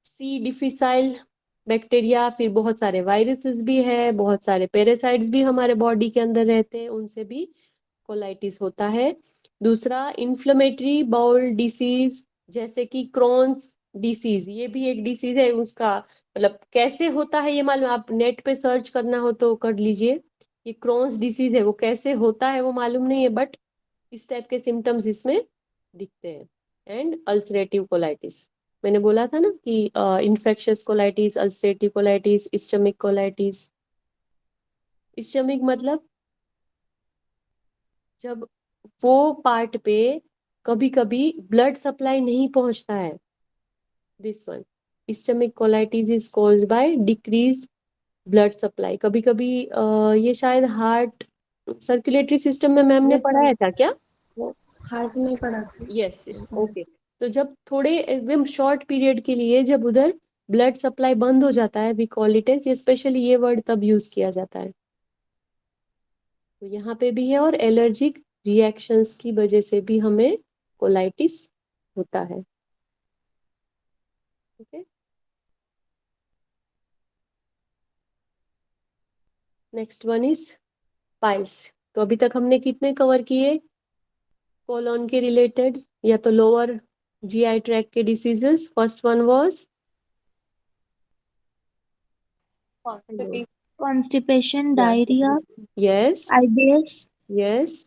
सी डिफिसाइल बैक्टीरिया, फिर बहुत सारे वायरसेस भी है, बहुत सारे पेरासाइट्स भी हमारे बॉडी के अंदर रहते हैं, उनसे भी कोलाइटिस होता है। दूसरा इन्फ्लेमेटरी बाउल डिसीज, जैसे कि क्रॉन्स डिसीज, ये भी एक डिसीज है। उसका मतलब कैसे होता है ये मालूम, आप नेट पे सर्च करना हो तो कर लीजिए। ये क्रॉन्स डिसीज है, वो कैसे होता है वो मालूम नहीं है, बट इस टाइप के सिम्टम्स इसमें दिखते हैं। एंड अल्सरेटिव कोलाइटिस, मैंने बोला था ना कि infectious colitis, ulcerative colitis, ischaemic colitis. Ischaemic मतलब जब वो पार्ट पे कभी कभी ब्लड सप्लाई नहीं पहुंचता है, this one. Ischaemic colitis is caused by decrease blood supply. कभी कभी ये शायद हार्ट सर्कुलेटरी सिस्टम में मैम ने यस मैम, पढ़ाया था क्या? वो हार्ट में पड़ा था। Yes, okay. तो जब थोड़े एकदम शॉर्ट पीरियड के लिए जब उधर ब्लड सप्लाई बंद हो जाता है, we call it as, specially ये वर्ड तब यूज किया जाता है। तो यहाँ पे भी है, और एलर्जिक रिएक्शंस की वजह से भी हमें कोलाइटिस होता है। Okay, next one is piles. तो अभी तक हमने कितने कवर किए कोलोन के रिलेटेड, या तो लोअर जीआई ट्रैक के diseases? First one was constipation, yes, diarrhoea, yes, IBS, yes,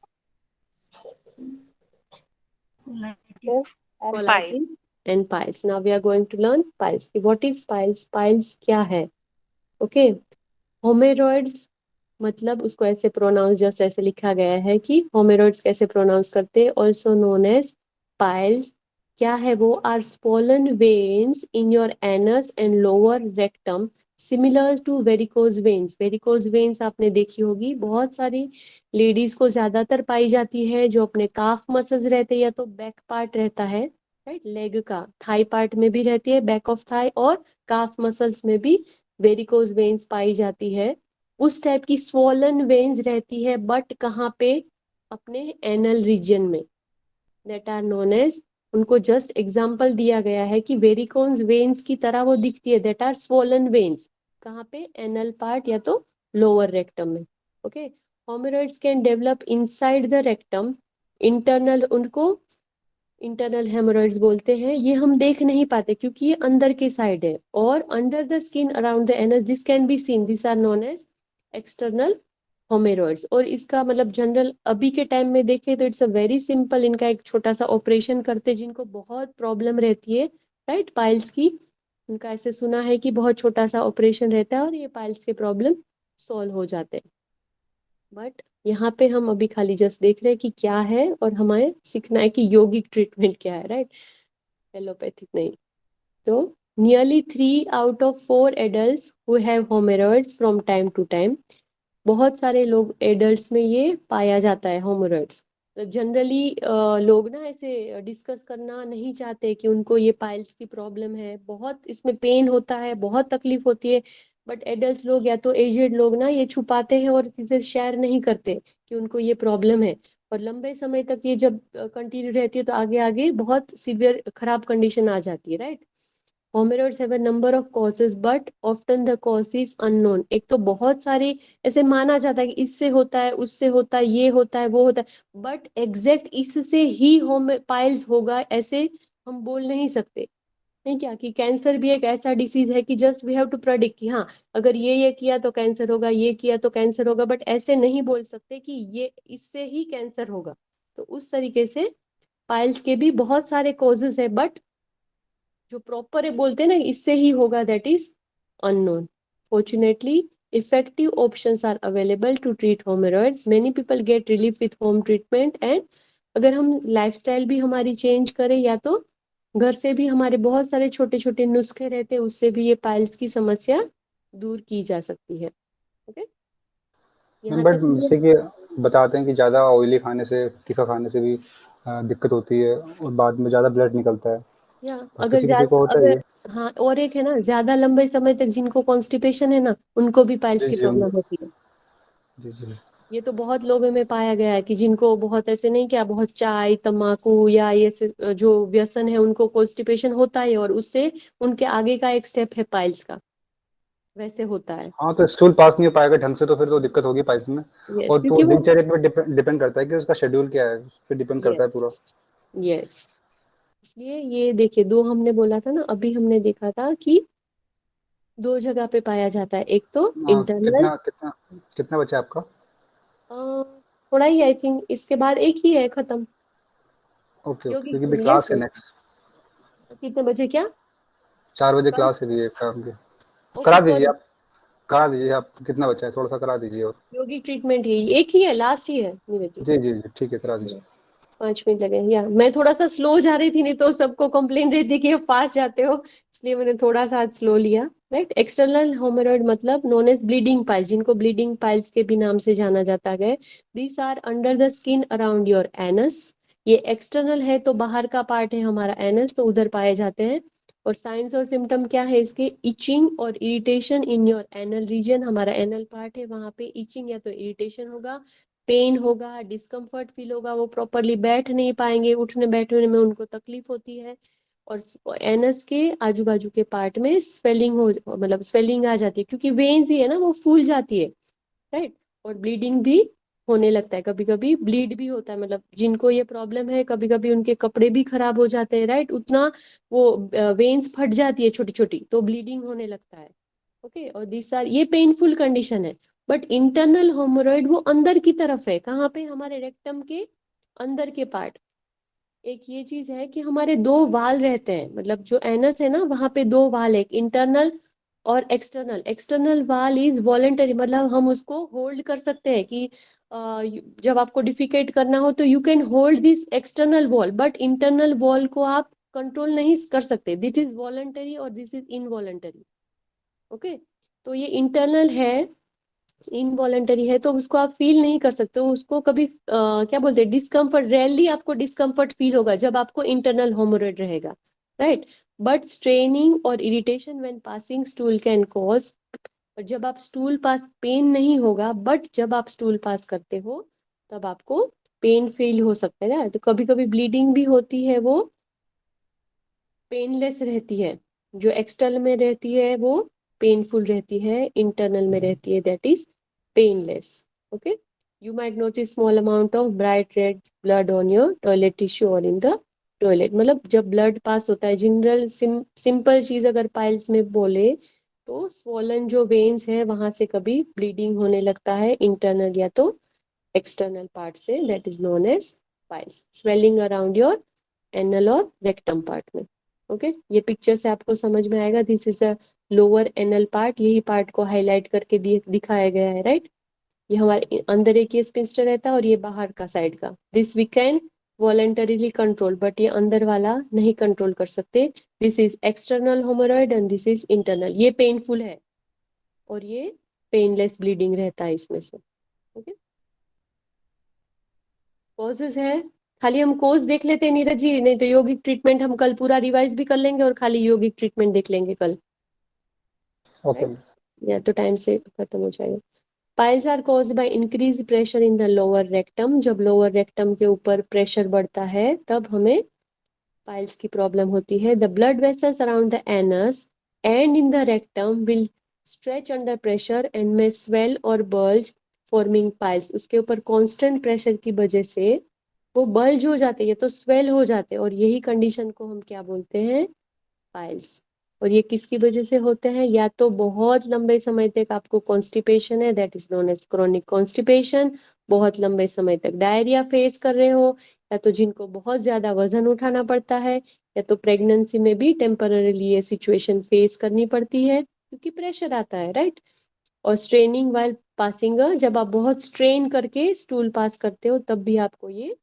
colitis and piles. Now we are going to learn piles. What is piles? Piles क्या है? ओके, होमेरॉइड्स, मतलब उसको ऐसे प्रोनाउंस जैसे ऐसे लिखा गया है कि होमेरॉइड्स कैसे प्रोनाउंस करते हैं, ऑल्सो नोन एज पाइल्स। क्या है वो? Are swollen veins in your anus and lower rectum similar to varicose veins। Varicose veins आपने देखी होगी, बहुत सारी लेडीज को ज्यादातर पाई जाती है, जो अपने काफ मसल्स रहते हैं, या तो बैक पार्ट रहता है, राइट, लेग का थाई पार्ट में भी रहती है, बैक ऑफ थाई, और काफ मसल्स में भी वेरिकोज वेन्स पाई जाती है। उस टाइप की स्वॉलन वेन्स रहती है, बट कहाँ पे? अपने एनल रीजन में, दैट आर नोन एज, उनको जस्ट एग्जाम्पल दिया गया है कि वेरिकोज वेन्स की तरह वो दिखती है, दैट आर स्वॉलन वेन्स। कहाँ पे? एनल पार्ट या तो लोअर रेक्टम में। Okay, haemorrhoids can develop inside the rectum, internal, उनको इंटरनल हेमोरॉइड्स बोलते हैं। ये हम देख नहीं पाते क्योंकि ये अंदर के साइड है, और under the skin around the anus this can be seen, this are known as external haemorrhoids. और इसका मतलब जनरल अभी के टाइम में देखें तो इट्स अ वेरी सिंपल, इनका एक छोटा सा ऑपरेशन करते, जिनको बहुत प्रॉब्लम रहती है, राइट, पाइल्स की, उनका ऐसे सुना है कि बहुत छोटा सा ऑपरेशन रहता है और ये पाइल्स के प्रॉब्लम सॉल्व हो जाते हैं। बट यहाँ पे हम अभी खाली जस्ट देख रहे हैं कि क्या है, और हमें सीखना है कि यौगिक ट्रीटमेंट क्या है, राइट, एलोपैथिक नहीं। तो nearly 3 out of 4 adults who have hemorrhoids from time to time, बहुत सारे लोग एडल्ट्स में ये पाया जाता है होमोरॉइड्स। जनरली लोग ना ऐसे डिस्कस करना नहीं चाहते कि उनको ये पाइल्स की प्रॉब्लम है, बहुत इसमें पेन होता है, बहुत तकलीफ होती है, बट एडल्ट लोग या तो एजेड लोग ना ये छुपाते हैं और किसी से शेयर नहीं करते कि उनको ये प्रॉब्लम है, और लंबे समय तक ये जब कंटिन्यू रहती है तो आगे आगे बहुत सीवियर खराब कंडीशन आ जाती है, right. Hominoids have a number of causes, but often the cause is unknown. एक तो बहुत सारे ऐसे माना जाता है कि इससे होता है, उससे होता है, ये होता है, वो होता है, बट एग्जैक्ट इससे ही होम पाइल्स होगा ऐसे हम बोल नहीं सकते। नहीं क्या कि कैंसर भी एक ऐसा डिसीज है कि just we have to predict कि हाँ अगर ये किया तो कैंसर होगा, ये किया तो कैंसर होगा, बट ऐसे नहीं बोल सकते कि ये इससे ही कैंसर होगा। तो उस तरीके से पाइल्स के भी बहुत सारे कॉजेज है, बट जो प्रॉपर है बोलते हैं ना इससे ही होगा, that is unknown. Fortunately effective options are available to treat hemorrhoids. Many people get relief with home treatment, and अगर हम लाइफस्टाइल भी हमारी चेंज करें या तो घर से भी हमारे बहुत सारे छोटे छोटे नुस्खे रहते हैं, उससे भी ये पाइल्स की समस्या दूर की जा सकती है। ओके, यहाँ बट तक जैसे कि बताते हैं कि ज़्यादा ऑयली खाने से, तीखा खाने से भी दिक्कत होती है और बाद में ज़्यादा ब्लड निकलता है, या और अगर किसी किसी को ज्यादा होता है अगर ये। हाँ, और एक है ना ज्यादा लंबे समय तक जिनको कॉन्स्टिपेशन है ना उनको भी पाइल्स जी की जी प्रॉब्लम होती है। जी जी। ये तो बहुत लोगों में पाया गया है कि जिनको बहुत ऐसे नहीं क्या बहुत चाय तम्बाकू या ये जो व्यसन है उनको कॉन्स्टिपेशन होता है और उससे उनके आगे का एक स्टेप है पाइल्स का, वैसे होता है। हाँ, तो स्टूल पास नहीं हो पाएगा ढंग से तो फिर तो दिक्कत होगी पाइल्स में। यस, और तो क्योंकि वो दिनचर्या पे डिपेंड करता है कि उसका शेड्यूल क्या है, उस पर डिपेंड करता है पूरा। यस यस, इसलिए ये देखिए दो हमने बोला था ना, अभी हमने देखा था कि दो जगह पे पाया जाता है, एक तो इंटरनल, कितना कितना कितना बचा है आपका? थोड़ा ही आई थिंक, इसके बाद एक ही है खत्म। ओके ओके, योगी क्योंकि भी क्लास है यस, नेक्स्ट। कितने बजे क्या 4 बजे कल? क्लास है भी एक काम की। ओके करा दीजिए सॉरी, आप, करा दीजिए आप, कितना बचा है थोड़ा सा करा दीजिए और। योगी ट्रीटमेंट ही एक ही है, लास्ट ही है नीरज जी जी जी, ठीक है, करा जी। दीजिए। 5 मिनट लगे, या मैं थोड़ा सा स्लो जा रही थी, नहीं तो सबको कंप्लेन रहती कि आप फास्ट जाते हो, इसलिए मैंने थोड़ा सा आज स्लो लिया, राइट। एक्सटर्नल होमोरॉइड मतलब नोन एज ब्लीडिंग पाइल्स, जिनको ब्लीडिंग पाइल्स के भी नाम से जाना जाता है। These are under the skin around your anus. ये एक्सटर्नल है तो बाहर का पार्ट है हमारा एनस, तो उधर पाए जाते हैं। और साइंस और सिम्टम क्या है इसके? इचिंग और irritation in your anal reason, हमारा एनल पार्ट है वहां पे इचिंग या तो इरिटेशन होगा, पेन होगा, डिस्कम्फर्ट फील होगा, वो प्रॉपरली बैठ नहीं पाएंगे, उठने बैठने में उनको तकलीफ होती है। और एनस के आजू बाजू के पार्ट में स्वेलिंग हो, मतलब स्वेलिंग आ जाती है क्योंकि वेन्स ही है ना वो फूल जाती है, राइट। और ब्लीडिंग भी होने लगता है, कभी कभी ब्लीड भी होता है, मतलब जिनको ये प्रॉब्लम है कभी कभी उनके कपड़े भी खराब हो जाते हैं, राइट, उतना वो वेन्स फट जाती है छोटी छोटी, तो ब्लीडिंग होने लगता है। ओके, और दिस आर, ये पेनफुल कंडीशन है। बट इंटरनल होमोरॉइड वो अंदर की तरफ है, कहाँ पे? हमारे रेक्टम के अंदर के पार्ट। एक ये चीज है कि हमारे दो वाल रहते हैं, मतलब जो एनस है ना वहां पे दो वाल है, इंटरनल और एक्सटर्नल। एक्सटर्नल वाल इज वॉलेंटरी, मतलब हम उसको होल्ड कर सकते हैं कि जब आपको डिफिकेट करना हो तो you can hold this external wall, but internal wall को आप कंट्रोल नहीं कर सकते, दिस इज वॉलेंटरी और दिस इज इनवॉलेंटरी। ओके, तो ये इंटरनल है, इनवॉलेंटरी है, तो उसको आप फील नहीं कर सकते हो, उसको कभी क्या बोलते हैं, डिस्कम्फर्ट, रेयरली आपको डिस्कम्फर्ट फील होगा जब आपको इंटरनल होमोरॉइड रहेगा, राइट। बट स्ट्रेनिंग और irritation when passing stool can cause, जब आप स्टूल पास पेन नहीं होगा, बट जब आप स्टूल पास करते हो तब आपको पेन फील हो सकता है ना, तो कभी कभी ब्लीडिंग भी होती है, वो पेनलेस रहती है। जो एक्सटर्नल में रहती है वो पेनफुल रहती है, इंटरनल में रहती है that is painless. Okay, you might notice small amount of bright red blood on your toilet tissue or in the toilet, मतलब जब ब्लड पास होता है, जनरल सिंपल चीज अगर पाइल्स में बोले तो स्वॉलन जो वेन्स है वहां से कभी ब्लीडिंग होने लगता है, इंटरनल या तो एक्सटर्नल पार्ट से, that is known as piles, swelling around your anal और रेक्टम पार्ट में। ओके, ये पिक्चर से आपको समझ में आएगा, this is a lower anal part, यही पार्ट को हाईलाइट करके दिखाया गया है, राइट। ये हमारे अंदर एक ये स्पिंस्टर रहता है और ये बाहर का साइड का, this we can voluntarily control, but ये अंदर वाला नहीं कंट्रोल कर सकते। This is external haemorrhoid and this is internal, ये पेनफुल है और ये पेनलेस ब्लीडिंग रहता है इसमें से। ओके, कॉजेज है, खाली हम कोर्स देख लेते हैं नीरज जी, नहीं तो योगिक ट्रीटमेंट हम कल पूरा रिवाइज भी कर लेंगे और खाली योगिक ट्रीटमेंट देख लेंगे कल, ओके। राइट। या तो टाइम से खत्म हो जाएगा। Piles are caused by increase pressure in the lower rectum. जब लोअर रेक्टम के ऊपर प्रेशर बढ़ता है तब हमें पाइल्स की प्रॉब्लम होती है। The blood vessels around the anus and in the rectum will stretch under pressure and may swell और बल्ज फॉर्मिंग पाइल्स। उसके ऊपर कांस्टेंट प्रेशर की वजह से वो बल्ज हो जाते हैं, ये तो स्वेल हो जाते हैं, और यही कंडीशन को हम क्या बोलते हैं? पाइल्स। और ये किसकी वजह से होते हैं? या तो बहुत लंबे समय तक आपको कॉन्स्टिपेशन है, that is known as chronic constipation, बहुत लंबे समय तक डायरिया फेस कर रहे हो, या तो जिनको बहुत ज्यादा वजन उठाना पड़ता है, या तो प्रेगनेंसी में भी टेम्पररीली ये सिचुएशन फेस करनी पड़ती है क्योंकि प्रेशर आता है, राइट। और स्ट्रेनिंग वाइल पासिंग, जब आप बहुत स्ट्रेन करके स्टूल पास करते हो तब भी आपको ये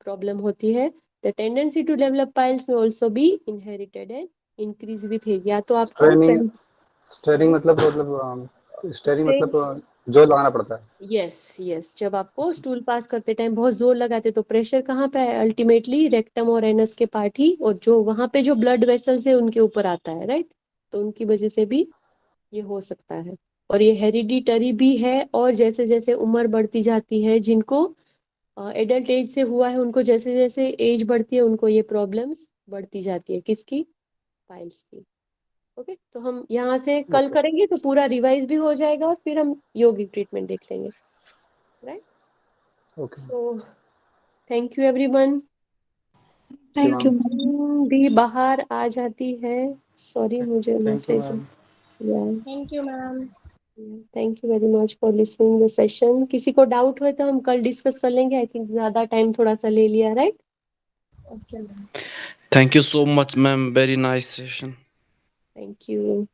प्रॉब्लम होती है। The tendency to develop piles may also be inherited and increase with age. या तो आपको स्ट्रेनिंग मतलब स्ट्रेनिंग मतलब जोर लगाना पड़ता है। यस, जब आपको स्टूल पास करते टाइम बहुत जोर लगाते तो प्रेशर कहाँ पे है? अल्टीमेटली रेक्टम और एनस के पार्ट ही, और जो वहां पे जो ब्लड वेसल्स है उनके ऊपर आता है, राइट। तो उनकी वजह से भी ये हो सकता है। और ये हेरिडिटरी भी है, और जैसे जैसे उम्र बढ़ती जाती है, जिनको एडल्ट एज से हुआ है उनको जैसे जैसे एज बढ़ती है उनको ये प्रॉब्लम्स बढ़ती जाती है। किसकी? पाइल्स की। ओके, तो हम यहाँ से कल करेंगे तो पूरा रिवाइज भी हो जाएगा और फिर हम योगिक ट्रीटमेंट देख लेंगे, right. Okay so thank you everyone. Thank you. भी बाहर आ जाती है, सॉरी मुझे थैंक यू मैसेज, मैम। या thank you ma'am. Thank you very much for listening the session. किसी को डाउट हो तो हम कल डिस्कस कर लेंगे, आई थिंक ज्यादा टाइम थोड़ा सा ले लिया, right. Okay ma'am. Thank you so much, ma'am. Very nice session. Thank you.